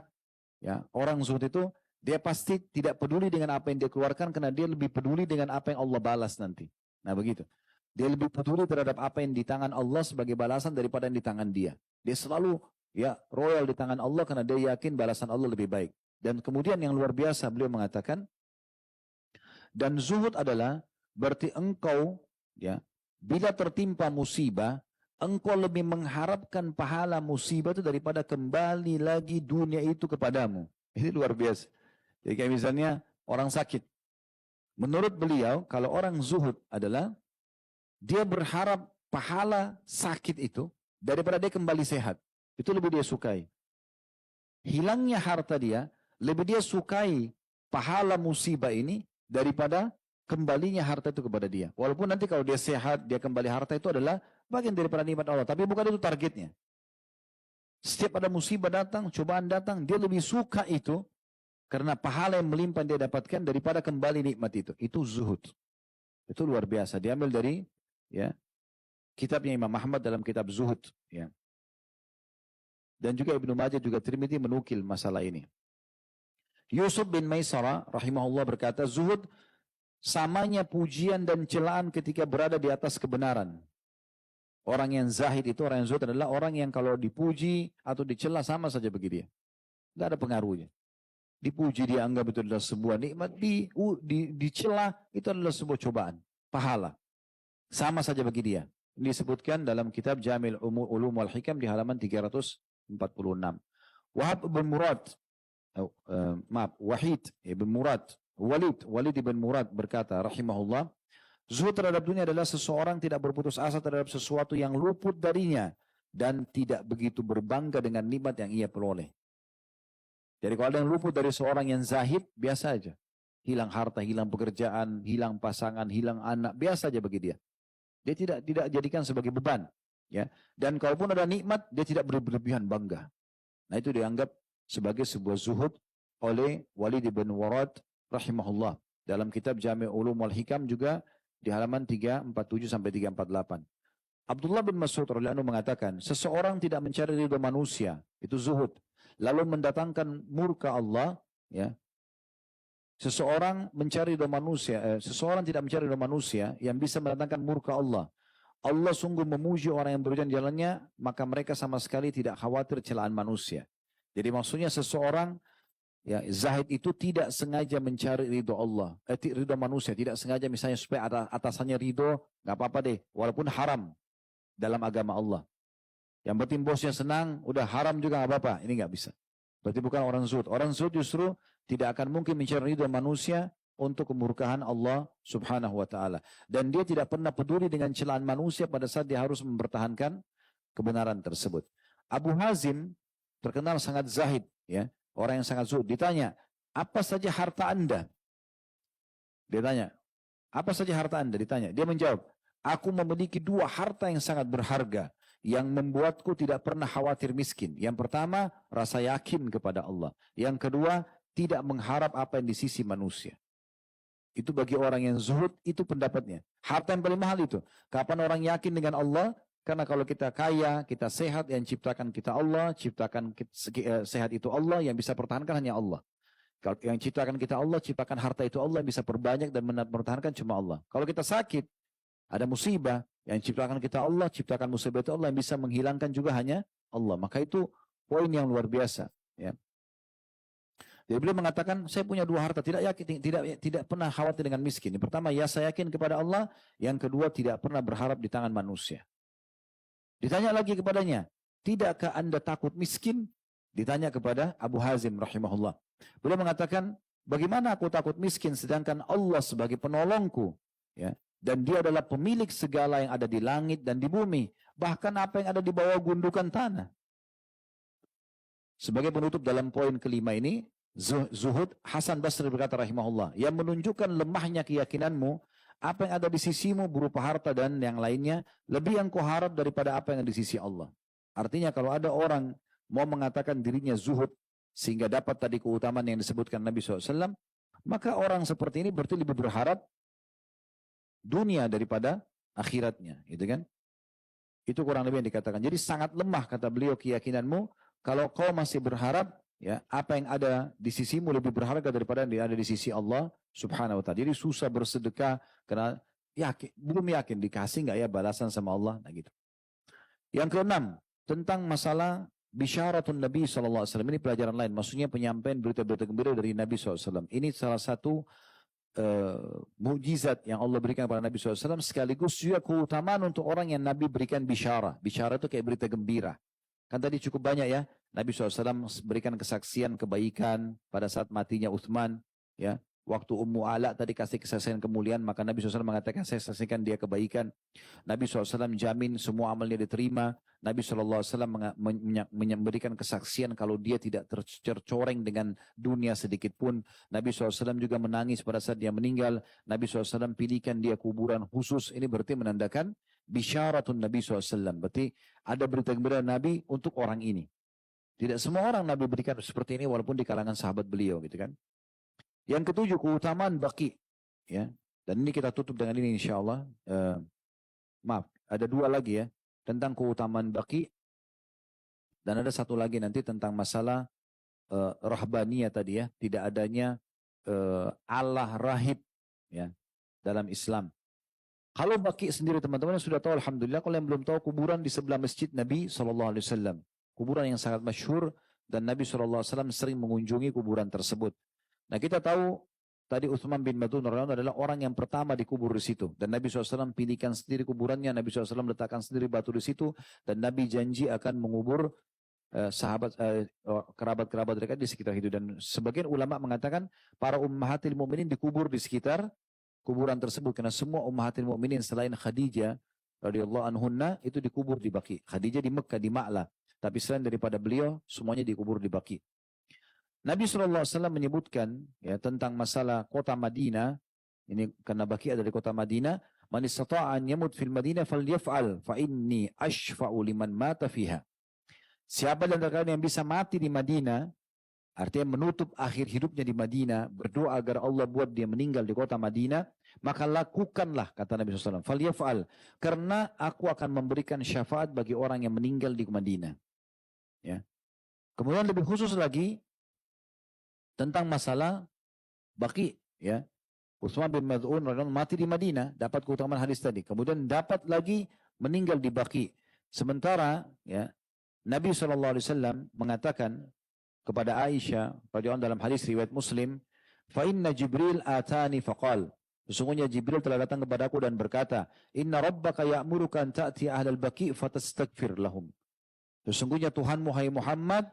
ya, orang zuhud itu dia pasti tidak peduli dengan apa yang dia keluarkan karena dia lebih peduli dengan apa yang Allah balas nanti. Nah begitu. Dia lebih peduli terhadap apa yang di tangan Allah sebagai balasan daripada yang di tangan dia. Dia selalu ya royal di tangan Allah karena dia yakin balasan Allah lebih baik. Dan kemudian yang luar biasa beliau mengatakan, dan zuhud adalah berarti engkau ya bila tertimpa musibah, engkau lebih mengharapkan pahala musibah itu daripada kembali lagi dunia itu kepadamu. Ini luar biasa. Jadi kayak misalnya orang sakit. Menurut beliau, kalau orang zuhud adalah dia berharap pahala sakit itu daripada dia kembali sehat. Itu lebih dia sukai. Hilangnya harta dia, lebih dia sukai pahala musibah ini daripada kembalinya harta itu kepada dia. Walaupun nanti kalau dia sehat, dia kembali harta itu adalah bagian daripada nikmat Allah. Tapi bukan itu targetnya. Setiap ada musibah datang, cobaan datang, dia lebih suka itu karena pahala yang melimpah dia dapatkan daripada kembali nikmat itu. Itu zuhud. Itu luar biasa. Diambil dari ya kitabnya Imam Ahmad dalam kitab Zuhud. Ya. Dan juga Ibnu Majah juga Tirmidzi menukil masalah ini. Yusuf bin Maisarah rahimahullah berkata, zuhud samanya pujian dan celaan ketika berada di atas kebenaran. Orang yang zahid itu, orang yang zuhud adalah orang yang kalau dipuji atau dicela sama saja bagi dia. Tidak ada pengaruhnya. Dipuji dia anggap itu adalah sebuah nikmat, dicela itu adalah sebuah cobaan, pahala. Sama saja bagi dia. Ini disebutkan dalam kitab Jamil Ulum wal Hikam di halaman 346. Walid ibn Murad berkata rahimahullah, zuhud terhadap dunia adalah seseorang tidak berputus asa terhadap sesuatu yang luput darinya dan tidak begitu berbangga dengan nikmat yang ia peroleh. Jadi kalau ada yang luput dari seorang yang zahid, biasa aja. Hilang harta, hilang pekerjaan, hilang pasangan, hilang anak, biasa aja bagi dia. Dia tidak jadikan sebagai beban. Ya. Dan kalaupun ada nikmat, dia tidak berlebihan bangga. Nah itu dianggap sebagai sebuah zuhud oleh Walid bin Murad rahimahullah. Dalam kitab Jami' Ulum wal Hikam juga di halaman 347 sampai 348. Abdullah bin Mas'ud radhiyallahu anhu mengatakan, seseorang tidak mencari ridha manusia, itu zuhud, lalu mendatangkan murka Allah, ya. Seseorang tidak mencari ridha manusia yang bisa mendatangkan murka Allah. Allah sungguh memuji orang yang berjalan jalannya, maka mereka sama sekali tidak khawatir celaan manusia. Jadi maksudnya seseorang, ya, zahid itu tidak sengaja mencari ridho Allah, ridho manusia, tidak sengaja misalnya supaya atasannya ridho, nggak apa-apa deh, walaupun haram dalam agama Allah. Yang penting bosnya senang, udah haram juga nggak apa-apa, ini nggak bisa. Berarti bukan orang zuhud. Orang zuhud justru tidak akan mungkin mencari ridho manusia untuk kemurkaan Allah subhanahu wa ta'ala. Dan dia tidak pernah peduli dengan celaan manusia pada saat dia harus mempertahankan kebenaran tersebut. Abu Hazim terkenal sangat zahid, ya, orang yang sangat zuhud. Ditanya, apa saja harta Anda? Dia tanya, apa saja harta Anda? Ditanya. Dia menjawab, aku memiliki 2 harta yang sangat berharga yang membuatku tidak pernah khawatir miskin. Yang pertama, rasa yakin kepada Allah. Yang kedua, tidak mengharap apa yang di sisi manusia. Itu bagi orang yang zuhud, itu pendapatnya. Harta yang paling mahal itu. Kapan orang yakin dengan Allah? Karena kalau kita kaya, kita sehat, yang ciptakan kita Allah, sehat itu Allah, yang bisa pertahankan hanya Allah. Kalau yang ciptakan kita Allah, ciptakan harta itu Allah, yang bisa perbanyak dan mempertahankan cuma Allah. Kalau kita sakit, ada musibah, yang ciptakan kita Allah, ciptakan musibah itu Allah, yang bisa menghilangkan juga hanya Allah. Maka itu poin yang luar biasa. Ya. Jadi beliau mengatakan, saya punya 2 harta, tidak pernah khawatir dengan miskin. Yang pertama, ya saya yakin kepada Allah. Yang kedua, tidak pernah berharap di tangan manusia. Ditanya lagi kepadanya, tidakkah Anda takut miskin? Ditanya kepada Abu Hazim rahimahullah. Beliau mengatakan, bagaimana aku takut miskin sedangkan Allah sebagai penolongku? Ya. Dan dia adalah pemilik segala yang ada di langit dan di bumi. Bahkan apa yang ada di bawah gundukan tanah. Sebagai penutup dalam poin kelima ini, zuhud, Hasan Basri berkata rahimahullah, yang menunjukkan lemahnya keyakinanmu, apa yang ada di sisimu berupa harta dan yang lainnya, lebih yang kau harap daripada apa yang ada di sisi Allah. Artinya kalau ada orang mau mengatakan dirinya zuhud, sehingga dapat tadi keutamaan yang disebutkan Nabi SAW, maka orang seperti ini berarti lebih berharap dunia daripada akhiratnya, gitu kan? Itu kurang lebih yang dikatakan. Jadi sangat lemah kata beliau keyakinanmu kalau kau masih berharap, ya, apa yang ada di sisimu lebih berharga daripada yang ada di sisi Allah Subhanahu wa ta'ala. Jadi susah bersedekah karena belum yakin dikasih nggak ya balasan sama Allah, nah gitu. Yang keenam, tentang masalah bisyaratun Nabi SAW. Ini pelajaran lain, maksudnya penyampaian berita-berita gembira dari Nabi SAW. Ini salah satu mukjizat yang Allah berikan kepada Nabi SAW, sekaligus juga keutamaan untuk orang yang Nabi berikan bisyarah. Bisyarah itu kayak berita gembira. Kan tadi cukup banyak ya, Nabi SAW berikan kesaksian kebaikan pada saat matinya Uthman, ya. Waktu Ummu Ala tadi kasih kesaksian kemuliaan, maka Nabi SAW mengatakan, saya saksikan dia kebaikan. Nabi SAW jamin semua amalnya diterima. Nabi SAW memberikan kesaksian kalau dia tidak tercoreng dengan dunia sedikit pun. Nabi SAW juga menangis pada saat dia meninggal. Nabi SAW pilihkan dia kuburan khusus. Ini berarti menandakan bisyaratun Nabi SAW. Berarti ada berita gembira Nabi untuk orang ini. Tidak semua orang Nabi berikan seperti ini walaupun di kalangan sahabat beliau, gitu kan. Yang ketujuh, keutamaan baki. Ya. Dan ini kita tutup dengan ini insya Allah. Maaf, ada 2 lagi ya. Tentang keutamaan baki. Dan ada 1 lagi nanti tentang masalah rahbaniyah tadi ya. Tidak adanya Allah rahib ya, dalam Islam. Kalau baki sendiri teman-teman sudah tahu alhamdulillah. Kalau yang belum tahu, kuburan di sebelah masjid Nabi SAW. Kuburan yang sangat masyhur. Dan Nabi SAW sering mengunjungi kuburan tersebut. Nah kita tahu tadi Uthman bin Mad'un adalah orang yang pertama dikubur di situ. Dan Nabi SAW pilihkan sendiri kuburannya. Nabi SAW letakkan sendiri batu di situ. Dan Nabi janji akan mengubur kerabat-kerabat mereka di sekitar itu. Dan sebagian ulama mengatakan para ummahatil mu'minin dikubur di sekitar kuburan tersebut. Karena semua ummahatil mu'minin selain Khadijah radhiyallahu anhunna itu dikubur di Baqi. Khadijah di Mekah, di Ma'la. Tapi selain daripada beliau, semuanya dikubur di Baqi. Nabi SAW menyebutkan ya, tentang masalah kota Madinah. Ini karena Baqi ada di kota Madinah. Man istata'an yamut fil Madinah falyaf'al fa inni ashfa'u liman mata fiha. Siapa dan kalian yang bisa mati di Madinah, artinya menutup akhir hidupnya di Madinah, berdoa agar Allah buat dia meninggal di kota Madinah, maka lakukanlah, kata Nabi SAW. Falyaf'al, karena aku akan memberikan syafaat bagi orang yang meninggal di Madinah. Ya. Kemudian lebih khusus lagi tentang masalah Baqi, ya. Utsman bin Mad'un mati di Madinah, dapat keutamaan hadis tadi. Kemudian dapat lagi meninggal di Baqi. Sementara ya Nabi SAW mengatakan kepada Aisyah radhiyallahu dalam hadis riwayat Muslim, "Fa inna Jibril atani faqal." Sesungguhnya Jibril telah datang kepadaku dan berkata, "Inna rabbaka ya'muruka an ta'ti ahlal baqi' fatastaghfir lahum." Sesungguhnya Tuhanmu hai Muhammad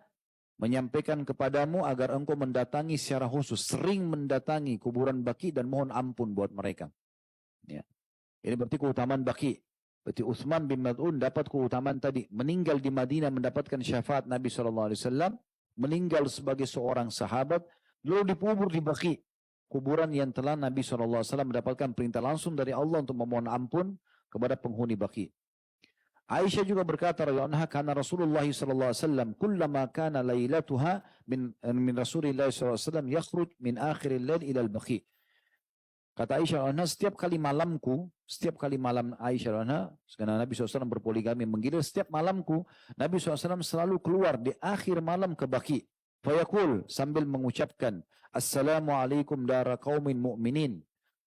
menyampaikan kepadamu agar engkau mendatangi secara khusus, sering mendatangi kuburan Baqi dan mohon ampun buat mereka. Ya. Ini berarti keutamaan Baqi. Berarti Utsman bin Mad'un dapat keutamaan tadi, meninggal di Madinah mendapatkan syafaat Nabi SAW, meninggal sebagai seorang sahabat, lalu dikubur di Baqi, kuburan yang telah Nabi SAW mendapatkan perintah langsung dari Allah untuk memohon ampun kepada penghuni Baqi. Aisyah juga berkata radhiyallahu anha, kana Rasulullah sallallahu alaihi wasallam kullama kana lailatuha min Rasulillah sallallahu alaihi wasallam yakhruj min akhiril lail ila al-baqi. Kata Aisyah radhiyallahu anha, setiap kali malam Aisyah radhiyallahu anha, karena Nabi SAW berpoligami menggila, setiap malamku Nabi SAW selalu keluar di akhir malam ke Baqi. Fayaqul, sambil mengucapkan, "Assalamualaikum dara qaumin mu'minin."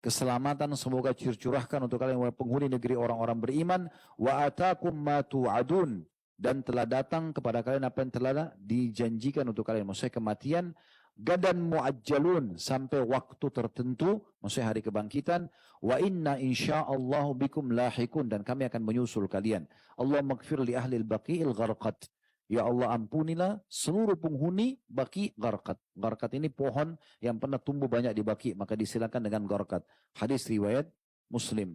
Keselamatan semoga curahkan untuk kalian penghuni negeri orang-orang beriman. Wa atakum ma tu'adun, dan telah datang kepada kalian apa yang telah dijanjikan untuk kalian. Maksudnya kematian. Gadan mu'ajjalun, sampai waktu tertentu, maksudnya hari kebangkitan. Wa inna insya'allahu bikum lahikun, dan kami akan menyusul kalian. Allah maghfir li ahlil baqi'il gharqat. Ya Allah ampunilah seluruh penghuni Baqi Gharqat. Gharqat ini pohon yang pernah tumbuh banyak di Baqi, maka disilakan dengan Gharqat. Hadis riwayat Muslim.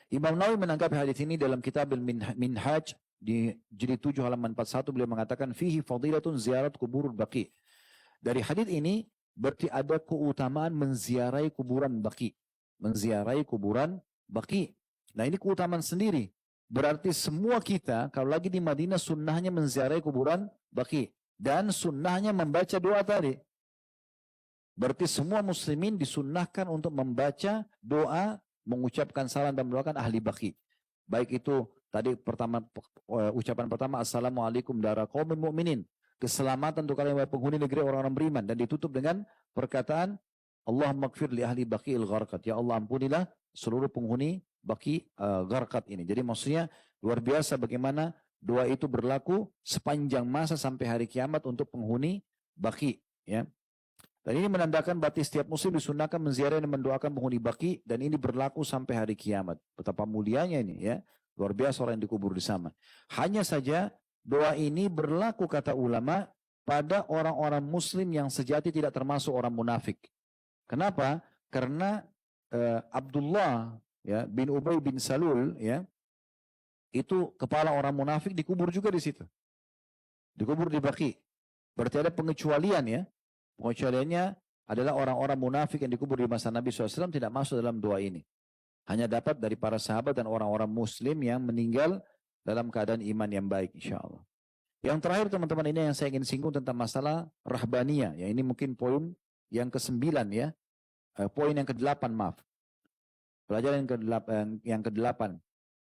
Imam Nawawi menanggapi hadis ini dalam kitab Minhaj di jilid 7 halaman 41, beliau mengatakan fihi fadilatun ziyarat kuburul Baqi. Dari hadis ini berarti ada keutamaan menziarahi kuburan Baqi. Menziarahi kuburan Baqi. Nah, ini keutamaan sendiri. Berarti semua kita kalau lagi di Madinah sunnahnya menziarahi kuburan Baqi dan sunnahnya membaca doa tadi. Berarti semua muslimin disunnahkan untuk membaca doa, mengucapkan salam dan mendoakan ahli Baqi. Baik itu tadi ucapan pertama, Assalamualaikum dara qaumin mu'minin. Keselamatan untuk kalian penghuni negeri orang-orang beriman, dan ditutup dengan perkataan Allahumma ighfir li ahli Baqi'il Gharqat. Ya Allah ampunilah seluruh penghuni Baqi Gharqat ini. Jadi maksudnya luar biasa bagaimana doa itu berlaku sepanjang masa sampai hari kiamat untuk penghuni Baqi, ya. Dan ini menandakan berarti setiap muslim disunahkan menziarahi dan mendoakan penghuni Baqi, dan ini berlaku sampai hari kiamat. Betapa mulianya ini, ya. Luar biasa orang yang dikubur di sana. Hanya saja doa ini berlaku kata ulama pada orang-orang muslim yang sejati tidak termasuk orang munafik. Kenapa? Karena Abdullah, ya, bin Ubay bin Salul, ya, itu kepala orang munafik, dikubur juga di situ. Dikubur di Baqi. Berarti ada pengecualian, ya. Pengecualiannya adalah orang-orang munafik yang dikubur di masa Nabi SAW tidak masuk dalam doa ini. Hanya dapat dari para sahabat dan orang-orang muslim yang meninggal dalam keadaan iman yang baik, insya Allah. Yang terakhir teman-teman, ini yang saya ingin singgung tentang masalah rahbaniyah. Ya, ini mungkin poin yang ke-9, ya. Poin yang ke-8, maaf. Pelajaran yang ke-8.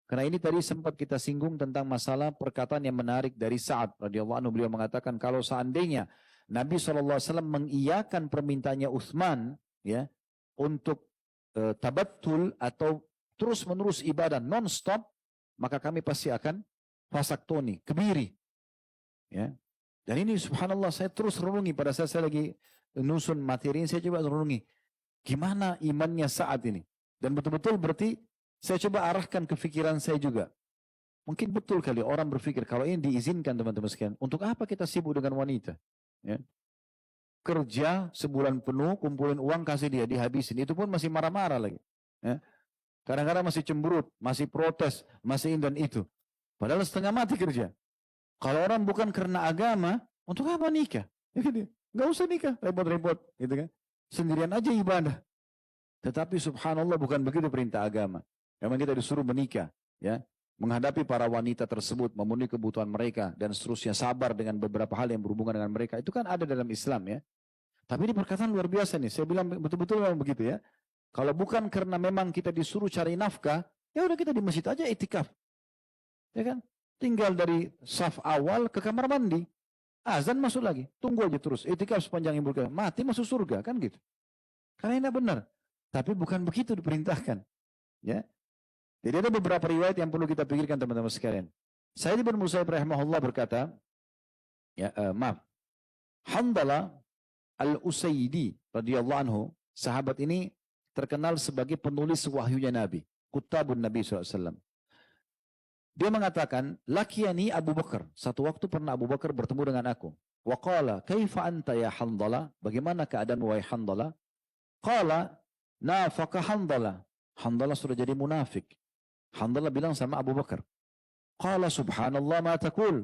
Karena ini tadi sempat kita singgung tentang masalah perkataan yang menarik dari Sa'ad radhiyallahu anhu. Beliau mengatakan kalau seandainya Nabi SAW mengiyakan permintaannya Utsman, ya, untuk tabattul atau terus-menerus ibadah non-stop, maka kami pasti akan fasaktoni, kebiri. Ya. Dan ini subhanallah saya terus renungi pada saat saya lagi nusun materi ini, saya coba renungi gimana imannya Sa'ad ini. Dan betul-betul berarti saya coba arahkan ke pikiran saya juga. Mungkin betul kali orang berpikir kalau ini diizinkan teman-teman sekalian, untuk apa kita sibuk dengan wanita? Ya. Kerja sebulan penuh, kumpulin uang, kasih dia, dihabisin. Itu pun masih marah-marah lagi. Ya. Kadang-kadang masih cemberut, masih protes, masih ini dan itu. Padahal setengah mati kerja. Kalau orang bukan karena agama, untuk apa nikah? Gak usah nikah, repot-repot. Gitu kan? Sendirian aja ibadah. Tetapi subhanallah bukan begitu perintah agama. Memang kita disuruh menikah, ya, menghadapi para wanita tersebut, memenuhi kebutuhan mereka, dan seterusnya, sabar dengan beberapa hal yang berhubungan dengan mereka. Itu kan ada dalam Islam, ya. Tapi ini perkataan luar biasa nih. Saya bilang betul-betul memang begitu, ya. Kalau bukan karena memang kita disuruh cari nafkah, ya udah kita di masjid aja itikaf. Ya kan? Tinggal dari saf awal ke kamar mandi. Azan masuk lagi. Tunggu aja terus. Itikaf sepanjang ibu mati masuk surga, kan gitu. Karena ini benar. Tapi bukan begitu diperintahkan. Ya. Jadi ada beberapa riwayat yang perlu kita pikirkan teman-teman sekalian. Sa'id bin Musayyib rahimahullah berkata, ya, maaf. Handalah Al-Usaidi radhiyallahu anhu, sahabat ini terkenal sebagai penulis wahyunya Nabi, Kutabun Nabi SAW. Dia mengatakan, lakiyani Abu Bakar. Satu waktu pernah Abu Bakar bertemu dengan aku. Wa qala, kaifa anta ya Handalah? Bagaimana keadaan wahai Handalah? Qala, nafaka Handalah. Handalah sudah jadi munafik. Handalah bilang sama Abu Bakar. Qala subhanallah ma taqul.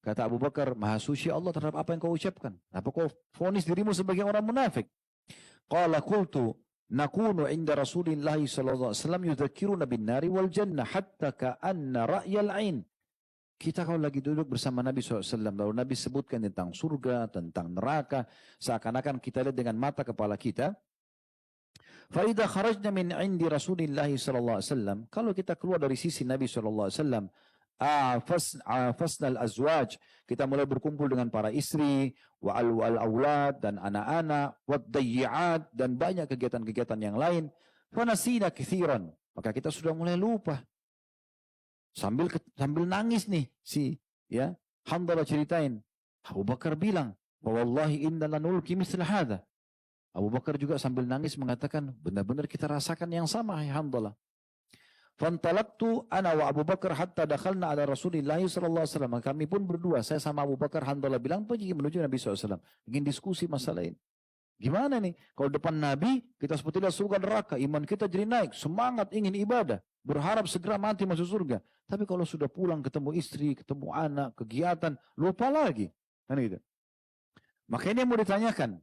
Kata Abu Bakar, maha suci Allah terhadap apa yang kau ucapkan. Apa kau vonis dirimu sebagai orang munafik? Qala qultu nakunu inda Rasulillah sallallahu alaihi wasallam yudzakkiruna bin nari wal jannah hatta ka'anna ra'yal ain. Kita kalau lagi duduk bersama Nabi SAW, lalu Nabi sebutkan tentang surga, tentang neraka, seakan-akan kita lihat dengan mata kepala kita. Fa idza kharajna min indi Rasulillah sallallahu alaihi wasallam, kalau kita keluar dari sisi Nabi sallallahu alaihi wasallam, afasnal azwaj, kita mulai berkumpul dengan para istri, wal aulad dan anak-anak, wad dayyi'at dan banyak kegiatan-kegiatan yang lain. Fa nasina katsiran, maka kita sudah mulai lupa. Sambil nangis nih ya Handalah ceritain. Abu Bakar bilang, "Wallahi inna lanulki misl hadza." Abu Bakar juga sambil nangis mengatakan, benar-benar kita rasakan yang sama, hai Handalah. Fantalaqtu ana wa Abu Bakar hatta dakhalna ala Rasulillah sallallahu alaihi wasallam. Kami pun berdua, saya sama Abu Bakar, Handalah bilang pergi menuju Nabi SAW. Ingin diskusi masalah ini. Gimana nih? Kalau depan Nabi, kita seperti lihat surga neraka, iman kita jadi naik, semangat ingin ibadah, berharap segera mati masuk surga. Tapi kalau sudah pulang ketemu istri, ketemu anak, kegiatan, lupa lagi. Kan gitu. Makanya mau ditanyakan.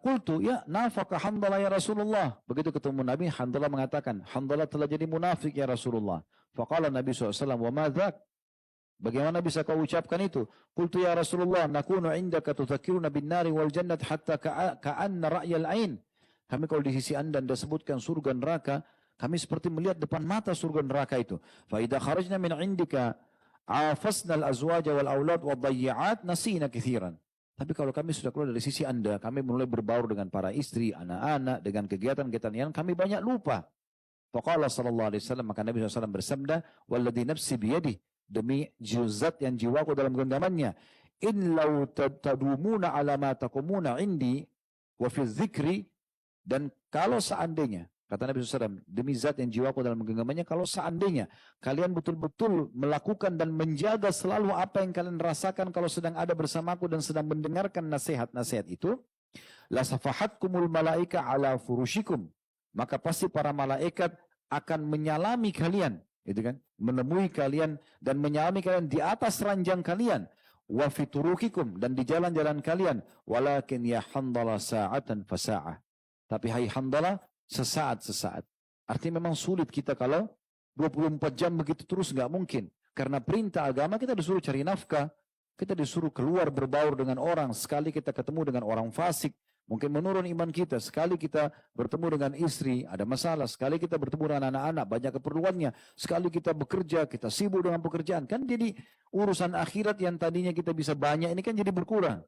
Qultu ya nafaka Handalah ya Rasulullah. Begitu ketemu Nabi, Handalah mengatakan, Handalah telah jadi munafik ya Rasulullah. Faqala Nabi SAW, wa madzak? Bagaimana bisa kau ucapkan itu? Qultu ya Rasulullah, nakunu indaka tudzakkiruna bin nari wal jannat hatta ka'anna ra'yal ain. Kami kalau di sisi Anda sebutkan surga neraka, kami seperti melihat depan mata surga neraka itu. Fa idza kharajna min indika afasna al azwaja wal aulad wad dayyi'at nasina katsiran. Tapi kalau kami sudah keluar dari sisi Anda, kami mulai berbaur dengan para istri, anak-anak, dengan kegiatan-kegiatan yang kami banyak lupa. Faqala sallallahu alaihi wasallam, maka Nabi SAW bersabda, walladhi nafsi biyadih, demi zat yang jiwaku dalam genggamannya, in law tadumuna ala ma taqumuna indi wa fi dzikri, dan kalau seandainya, kata Nabi SAW, demi zat yang jiwaku dalam genggamannya, kalau seandainya kalian betul-betul melakukan dan menjaga selalu apa yang kalian rasakan kalau sedang ada bersamaku dan sedang mendengarkan nasihat-nasihat itu, la safahatkumul malaika ala furushikum, maka pasti para malaikat akan menyalami kalian, gitu kan? Menemui kalian dan menyalami kalian di atas ranjang kalian, wa fiturukikum, dan di jalan-jalan kalian, walakin ya Handalah sa'atan fasa'ah. Tapi hai Handalah, sesaat-sesaat. Artinya memang sulit kita kalau 24 jam begitu terus, nggak mungkin. Karena perintah agama kita disuruh cari nafkah, kita disuruh keluar berbaur dengan orang. Sekali kita ketemu dengan orang fasik, mungkin menurun iman kita. Sekali kita bertemu dengan istri, ada masalah. Sekali kita bertemu dengan anak-anak, banyak keperluannya. Sekali kita bekerja, kita sibuk dengan pekerjaan. Kan jadi urusan akhirat yang tadinya kita bisa banyak, ini kan jadi berkurang.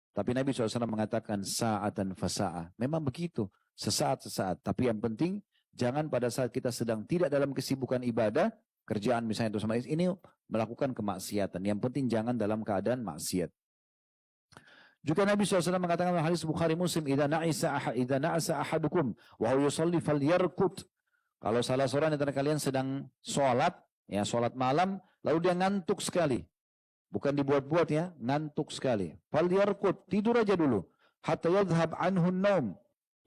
Tapi Nabi SAW mengatakan sa'atan fasa'ah. Memang begitu, sesaat-sesaat. Tapi yang penting, jangan pada saat kita sedang tidak dalam kesibukan ibadah, kerjaan misalnya itu sama ini melakukan kemaksiatan. Yang penting jangan dalam keadaan maksiat. Juga Nabi SAW mengatakan dalam hadis Bukhari Muslim, idza na'asa ahadukum wa huwa yusalli falyarqut. Kalau salah seorang di antara kalian sedang sholat, ya sholat malam, lalu dia ngantuk sekali. Bukan dibuat-buat ya, ngantuk sekali. Falyarqut, tidur aja dulu. Hatta yadhhab anhu an-naum,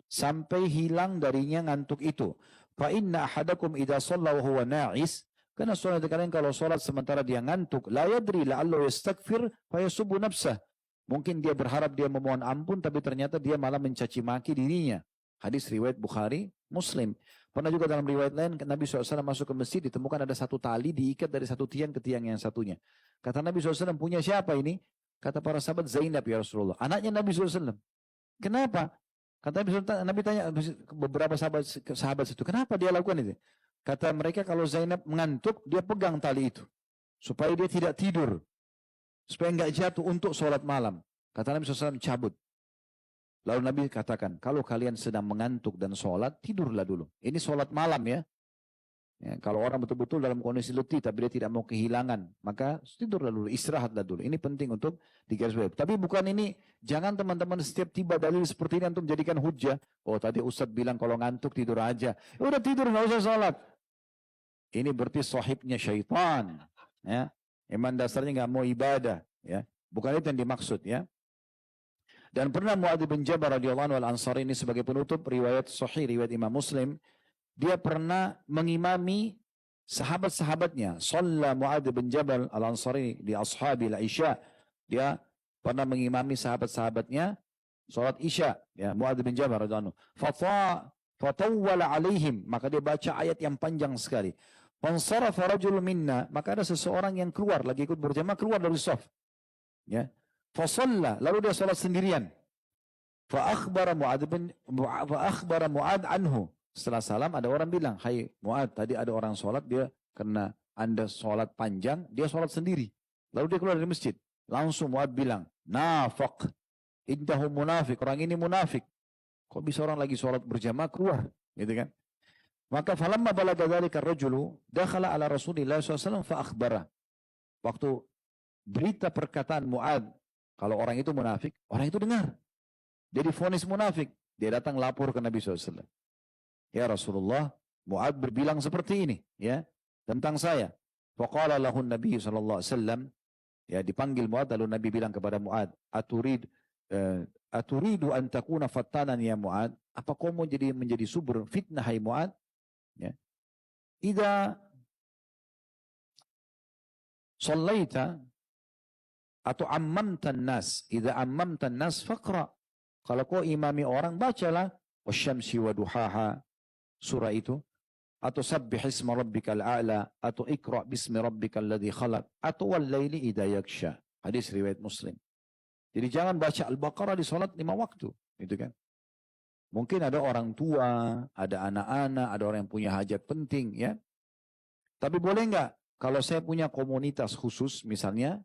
sampai hilang darinya ngantuk itu. Fa inna ahadakum idza shalla wa huwa na'is, karena seorang dari kalian kalau sholat sementara dia ngantuk, la yadri la'allahu yastaghfir fa yasubbu nafsah. Mungkin dia berharap dia memohon ampun, tapi ternyata dia malah mencaci maki dirinya. Hadis riwayat Bukhari, Muslim. Pernah juga dalam riwayat lain, Nabi SAW masuk ke masjid, ditemukan ada satu tali diikat dari satu tiang ke tiang yang satunya. Kata Nabi SAW, punya siapa ini? Kata para sahabat, Zainab ya Rasulullah. Anaknya Nabi SAW. Kenapa? Kata Nabi tanya beberapa sahabat itu, kenapa dia lakukan itu? Kata mereka, kalau Zainab mengantuk, dia pegang tali itu. Supaya dia tidak tidur. Supaya enggak jatuh untuk sholat malam. Kata Nabi SAW, cabut. Lalu Nabi katakan, kalau kalian sedang mengantuk dan sholat, tidurlah dulu. Ini sholat malam ya. Ya, kalau orang betul-betul dalam kondisi letih tapi dia tidak mau kehilangan, maka tidurlah dulu, istirahatlah dulu. Ini penting untuk digarisbawahi. Tapi bukan ini, jangan teman-teman setiap tiba dalil seperti ini antum jadikan hujah. Oh tadi Ustadz bilang kalau ngantuk tidur aja. Ya udah tidur, nggak usah sholat. Ini berarti sahibnya syaitan. Ya, emang dasarnya nggak mau ibadah. Ya, bukan itu yang dimaksud. Ya. Dan pernah Muadz bin Jabal radhiyallahu anhu al-Ansari ini sebagai penutup riwayat sahih riwayat Imam Muslim. Dia pernah mengimami sahabat-sahabatnya. Shalla Muadz bin Jabal al-Ansari di ashabil Isya. Dia pernah mengimami sahabat-sahabatnya salat Isya. Ya, Muadz bin Jabal radhiyallahu anhu. Fatawwala alaihim. Maka dia baca ayat yang panjang sekali. Fansarafa rajul minna. Maka ada seseorang yang keluar, lagi ikut berjamaah, keluar dari shaf. Ya. Fasalla. Lalu dia salat sendirian. Fa akhbara Muadz anhu. Setelah salam ada orang bilang, hai Muadz, tadi ada orang sholat, dia karena anda sholat panjang, dia sholat sendiri. Lalu dia keluar dari masjid. Langsung Muadz bilang, nafaq, indahu munafik, orang ini munafik. Kok bisa orang lagi sholat berjamaah keluar? Gitu kan? Maka falamma balaga dzalika ar-rajulu dakhala ala Rasulillah SAW fa akhbara. Waktu berita perkataan Muadz, kalau orang itu munafik, orang itu dengar. Dia divonis munafik. Dia datang lapor ke Nabi SAW. Ya Rasulullah, Muadz berbilang seperti ini, ya, tentang saya. Faqala lahu Nabi sallallahu alaihi wasallam, ya, dipanggil Muadz, lalu Nabi bilang kepada Muadz, aturidu an takuna fattanan ya Muadz? Apa kau mau menjadi sumber fitnah hai Muadz? Ya. Idza shallaita atau ammamtan nas, idza ammamtan nas faqra. Kalau kau imami orang, bacalah wasyamsi wa duhaha, surah itu, atau sabbih isma rabbikal a'la, atau iqra bismi rabbikal ladzi khalaq, atau wal laili idza yaghsha. Hadis riwayat Muslim. Jadi jangan baca Al-Baqarah di salat 5 waktu, gitu kan. Mungkin ada orang tua, ada anak-anak, ada orang yang punya hajat penting, ya. Tapi boleh enggak kalau saya punya komunitas khusus, misalnya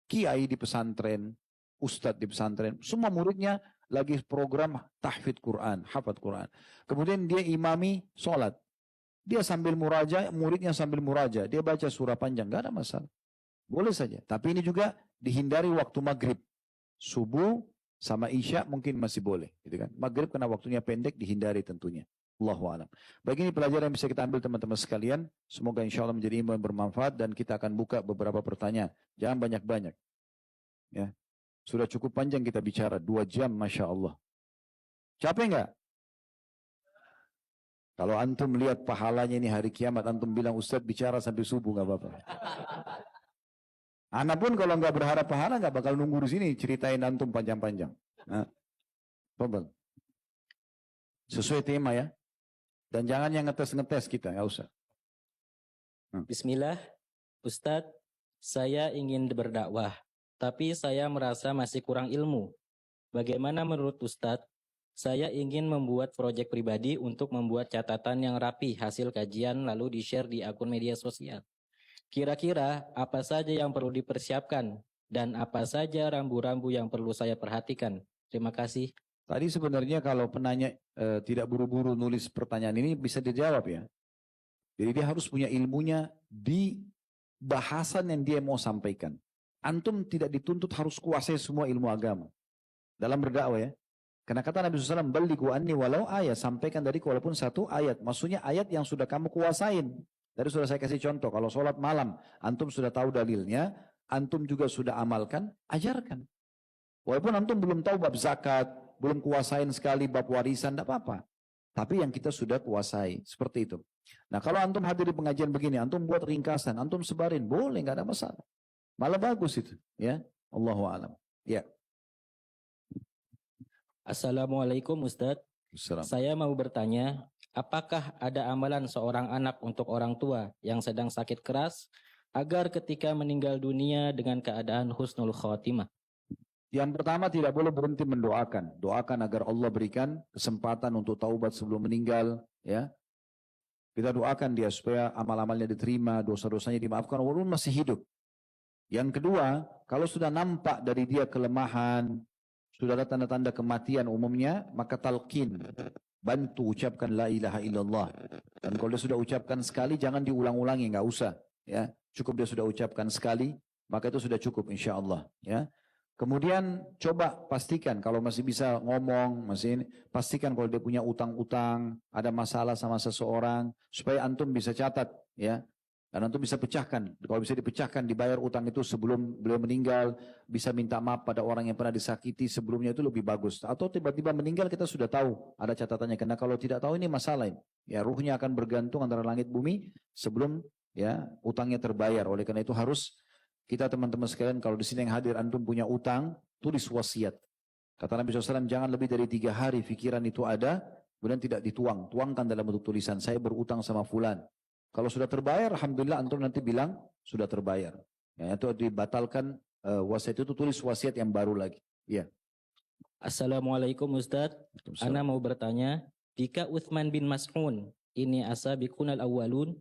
kiai di pesantren, ustadz di pesantren, semua muridnya lagi program tahfidz Quran, hafaz Quran. Kemudian dia imami sholat. Dia sambil muraja, muridnya sambil muraja. Dia baca surah panjang, gak ada masalah. Boleh saja. Tapi ini juga dihindari waktu maghrib. Subuh sama isya mungkin masih boleh. Gitu kan? Maghrib karena waktunya pendek, dihindari tentunya. Allahu a'lam. Baik, ini pelajaran yang bisa kita ambil teman-teman sekalian. Semoga insya Allah menjadi ilmu yang bermanfaat dan kita akan buka beberapa pertanyaan. Jangan banyak-banyak. Ya. Sudah cukup panjang kita bicara, 2 jam, Masya Allah. Capek nggak? Kalau antum lihat pahalanya ini hari kiamat, antum bilang Ustadz bicara sampai subuh, nggak apa-apa. Anak pun kalau nggak berharap pahala, nggak bakal nunggu di sini ceritain antum panjang-panjang. Nah, sesuai tema ya. Dan jangan yang ngetes-ngetes kita, nggak usah. Bismillah, Ustadz, saya ingin berdakwah. Tapi saya merasa masih kurang ilmu. Bagaimana menurut Ustadz? Saya ingin membuat proyek pribadi untuk membuat catatan yang rapi hasil kajian lalu di-share di akun media sosial. Kira-kira apa saja yang perlu dipersiapkan dan apa saja rambu-rambu yang perlu saya perhatikan? Terima kasih. Tadi sebenarnya kalau penanya tidak buru-buru nulis pertanyaan ini bisa dijawab ya. Jadi dia harus punya ilmunya di bahasan yang dia mau sampaikan. Antum tidak dituntut harus kuasai semua ilmu agama dalam berdakwah ya. Karena kata Nabi SAW, balighu anni walau ayat, sampaikan dari walaupun 1 ayat. Maksudnya ayat yang sudah kamu kuasain. Tadi sudah saya kasih contoh, kalau sholat malam, antum sudah tahu dalilnya, antum juga sudah amalkan, ajarkan. Walaupun antum belum tahu bab zakat, belum kuasain sekali bab warisan, tidak apa-apa. Tapi yang kita sudah kuasai, seperti itu. Nah kalau antum hadir di pengajian begini, antum buat ringkasan, antum sebarin, boleh, nggak ada masalah. Malah bagus itu, ya. Allahu a'lam. Ya. Assalamualaikum Ustadz. Saya mau bertanya, apakah ada amalan seorang anak untuk orang tua yang sedang sakit keras agar ketika meninggal dunia dengan keadaan husnul khotimah? Yang pertama, tidak boleh berhenti mendoakan. Doakan agar Allah berikan kesempatan untuk taubat sebelum meninggal, ya. Kita doakan dia supaya amal-amalnya diterima, dosa-dosanya dimaafkan walaupun masih hidup. Yang kedua, kalau sudah nampak dari dia kelemahan, sudah ada tanda-tanda kematian umumnya, maka talqin, bantu ucapkan la ilaha illallah. Dan Dan kalau dia sudah ucapkan sekali, jangan diulang-ulangi, nggak usah. Ya, cukup dia sudah ucapkan sekali, maka itu sudah cukup insya Allah. Ya. Kemudian coba pastikan kalau masih bisa ngomong, masih ini, pastikan kalau dia punya utang-utang, ada masalah sama seseorang, supaya antum bisa catat, ya. Dan antum bisa pecahkan. Kalau bisa dipecahkan, dibayar utang itu sebelum beliau meninggal, bisa minta maaf pada orang yang pernah disakiti sebelumnya, itu lebih bagus. Atau tiba-tiba meninggal kita sudah tahu, ada catatannya. Karena kalau tidak tahu ini masalah ini. Ya, ruhnya akan bergantung antara langit bumi sebelum ya utangnya terbayar. Oleh karena itu harus kita teman-teman sekalian, kalau di sini yang hadir antum punya utang, tulis wasiat. Kata Nabi SAW, jangan lebih dari 3 hari pikiran itu ada, kemudian tidak dituang. Tuangkan dalam bentuk tulisan, saya berutang sama fulan. Kalau sudah terbayar, alhamdulillah antum nanti bilang sudah terbayar. Ya, itu dibatalkan wasiat itu, tulis wasiat yang baru lagi. Ya. Assalamualaikum Ustadz. Ana mau bertanya, jika Uthman bin Mas'un ini asabiqun al-awwalun,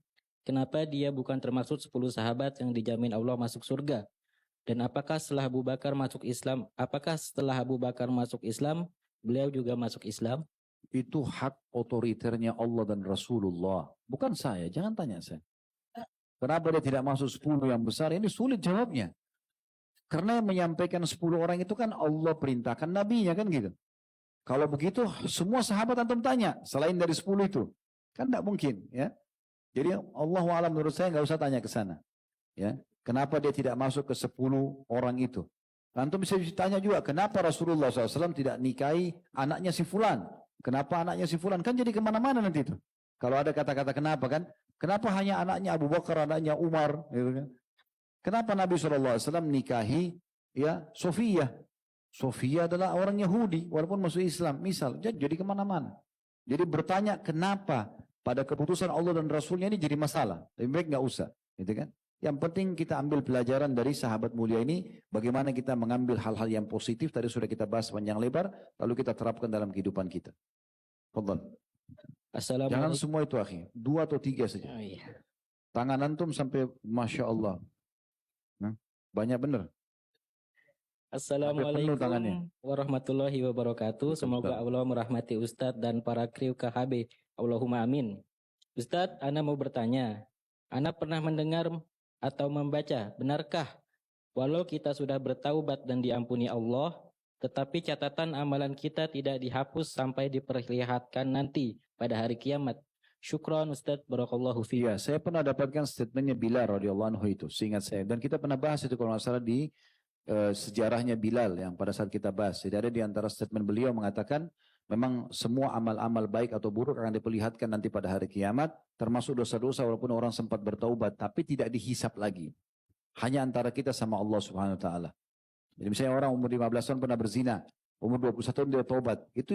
kenapa dia bukan termasuk 10 sahabat yang dijamin Allah masuk surga? Dan apakah setelah Abu Bakar masuk Islam, beliau juga masuk Islam? Itu hak otoriternya Allah dan Rasulullah. Bukan saya, jangan tanya saya. Kenapa dia tidak masuk 10 yang besar? Ini sulit jawabnya. Karena yang menyampaikan 10 orang itu kan Allah perintahkan nabinya kan gitu. Kalau begitu semua sahabat antum tanya selain dari 10 itu. Kan tidak mungkin ya. Jadi Allah alam menurut saya nggak usah tanya ke sana. Ya. Kenapa dia tidak masuk ke 10 orang itu? Antum bisa ditanya juga kenapa Rasulullah SAW tidak nikahi anaknya si fulan. Kenapa anaknya si fulan? Kan jadi kemana-mana nanti itu. Kalau ada kata-kata kenapa kan? Kenapa hanya anaknya Abu Bakar, anaknya Umar? Gitu kan? Kenapa Nabi SAW nikahi ya Sofiyah? Sofiyah adalah orang Yahudi walaupun masuk Islam. Misal, jadi kemana-mana. Jadi bertanya kenapa pada keputusan Allah dan Rasulnya ini jadi masalah. Lebih baik nggak usah. Gitu kan? Yang penting kita ambil pelajaran dari sahabat mulia ini. Bagaimana kita mengambil hal-hal yang positif. Tadi sudah kita bahas panjang lebar. Lalu kita terapkan dalam kehidupan kita. Fadhal. Jangan semua itu akhi. 2 atau 3 saja. Oh, iya. Tangan antum sampai Masya Allah. Nah, banyak benar. Assalamualaikum warahmatullahi wabarakatuh. Semoga Allah merahmati Ustadz dan para kru KHB. Allahumma amin. Ustadz, Ana mau bertanya. Ana pernah mendengar atau membaca, benarkah walau kita sudah bertaubat dan diampuni Allah, tetapi catatan amalan kita tidak dihapus sampai diperlihatkan nanti pada hari kiamat? Syukran Ustadz, barakallahu fiik. Iya, saya pernah dapatkan statementnya Bilal radhiyallahu anhu itu, seingat saya. Dan kita pernah bahas itu kalau nggak salah di sejarahnya Bilal yang pada saat kita bahas. Jadi ada di antara statement beliau mengatakan, memang semua amal-amal baik atau buruk akan diperlihatkan nanti pada hari kiamat, termasuk dosa-dosa walaupun orang sempat bertaubat, tapi tidak dihisap lagi. Hanya antara kita sama Allah Subhanahu Wa Taala. Jadi misalnya orang umur 15 tahun pernah berzina, umur 21 tahun dia taubat, itu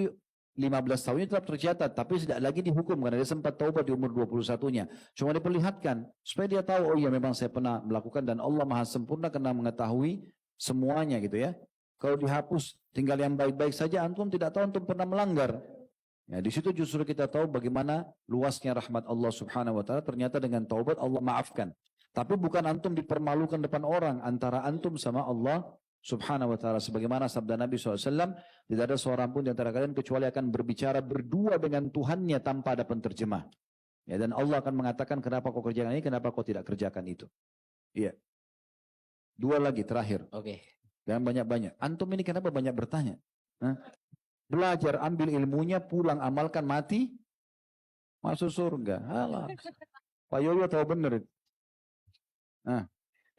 15 tahunnya tetap tercatat, tapi tidak lagi dihukum karena dia sempat taubat di umur 21-nya. Cuma diperlihatkan supaya dia tahu, oh iya memang saya pernah melakukan dan Allah Maha Sempurna karena mengetahui semuanya gitu ya. Kalau dihapus tinggal yang baik-baik saja, antum tidak tahu antum pernah melanggar. Ya, di situ justru kita tahu bagaimana luasnya rahmat Allah Subhanahu Wa Taala. Ternyata dengan taubat Allah maafkan. Tapi bukan antum dipermalukan depan orang, antara antum sama Allah Subhanahu Wa Taala. Sebagaimana sabda Nabi SAW, tidak ada seorang pun di antara kalian kecuali akan berbicara berdua dengan Tuhannya tanpa ada penterjemah. Ya, dan Allah akan mengatakan kenapa kau kerjakan ini, kenapa kau tidak kerjakan itu. Iya. 2 lagi terakhir. Oke. Jangan banyak-banyak. Antum ini kenapa banyak bertanya? Hah? Belajar, ambil ilmunya, pulang, amalkan, mati, masuk surga. Alah. Pak Yoyo tahu benar. Nah.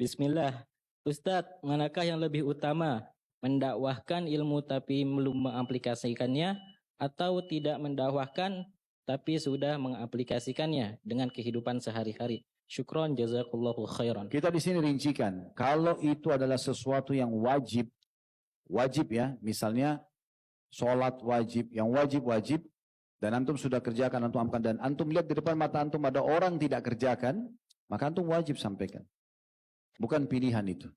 Bismillah. Ustadz, manakah yang lebih utama? Mendakwahkan ilmu tapi belum mengaplikasikannya, atau tidak mendakwahkan tapi sudah mengaplikasikannya dengan kehidupan sehari-hari? Syukron, jazakallahu khairan. Kita di sini rincikan, kalau itu adalah sesuatu yang wajib ya, misalnya sholat wajib, yang wajib, dan antum sudah kerjakan, antum amalkan, dan antum lihat di depan mata antum ada orang tidak kerjakan, maka antum wajib sampaikan. Bukan pilihan itu.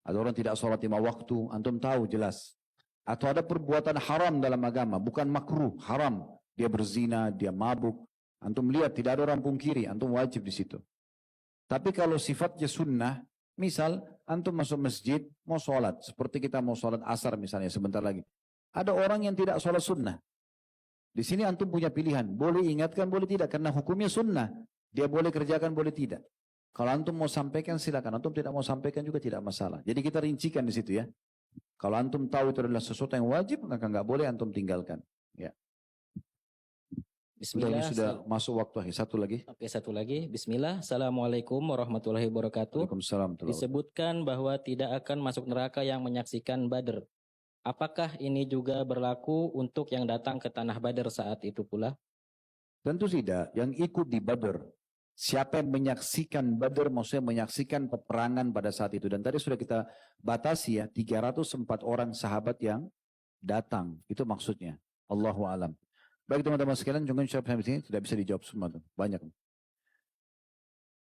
Ada orang tidak sholat 5 waktu, antum tahu jelas. Atau ada perbuatan haram dalam agama, bukan makruh, haram. Dia berzina, dia mabuk. Antum lihat tidak ada orang pungkiri, antum wajib di situ. Tapi kalau sifatnya sunnah, misal antum masuk masjid mau sholat, seperti kita mau sholat asar misalnya sebentar lagi. Ada orang yang tidak sholat sunnah. Di sini antum punya pilihan, boleh ingatkan, boleh tidak, karena hukumnya sunnah. Dia boleh kerjakan, boleh tidak. Kalau antum mau sampaikan silakan, antum tidak mau sampaikan juga tidak masalah. Jadi kita rincikan di situ ya. Kalau antum tahu itu adalah sesuatu yang wajib, maka nggak boleh antum tinggalkan. Ya. Ini Bismillah. sudah masuk waktu akhir. Satu lagi. Oke, satu lagi. Bismillah. Assalamualaikum warahmatullahi wabarakatuh. Waalaikumsalam. Disebutkan bahwa tidak akan masuk neraka yang menyaksikan Badr. Apakah ini juga berlaku untuk yang datang ke tanah Badr saat itu pula? Tentu tidak. Yang ikut di Badr. Siapa yang menyaksikan Badr, maksudnya menyaksikan peperangan pada saat itu. Dan tadi sudah kita batasi ya, 304 orang sahabat yang datang. Itu maksudnya. Allahu alam. Baik teman-teman sekalian, jangan sampai di sini tidak bisa dijawab semua. Banyak.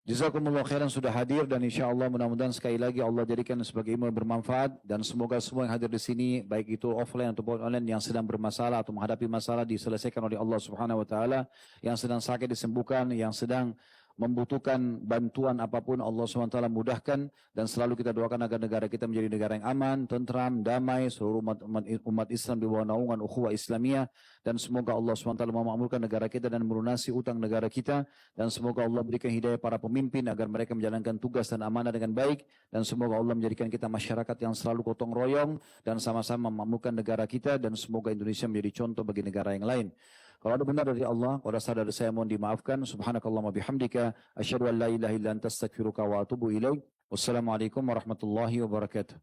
Jazakumullah khairan sudah hadir dan insya Allah mudah-mudahan sekali lagi Allah jadikan sebagai ilmu yang bermanfaat dan semoga semua yang hadir di sini baik itu offline ataupun online yang sedang bermasalah atau menghadapi masalah diselesaikan oleh Allah Subhanahu wa taala, yang sedang sakit disembuhkan, yang sedang membutuhkan bantuan apapun Allah SWT mudahkan, dan selalu kita doakan agar negara kita menjadi negara yang aman, tentram, damai, seluruh umat Islam di bawah naungan ukhuwah Islamiyah, dan semoga Allah SWT memakmurkan negara kita dan melunasi utang negara kita, dan semoga Allah berikan hidayah para pemimpin agar mereka menjalankan tugas dan amanah dengan baik, dan semoga Allah menjadikan kita masyarakat yang selalu gotong royong dan sama-sama memakmurkan negara kita, dan semoga Indonesia menjadi contoh bagi negara yang lain. Kalau ada benar dari Allah, kalau ada salah dari saya mohon dimaafkan. Subhanakallahumma bihamdika, asyhadu an la ilaha illa anta astaghfiruka wa atubu ilaik. Wassalamualaikum warahmatullahi wabarakatuh.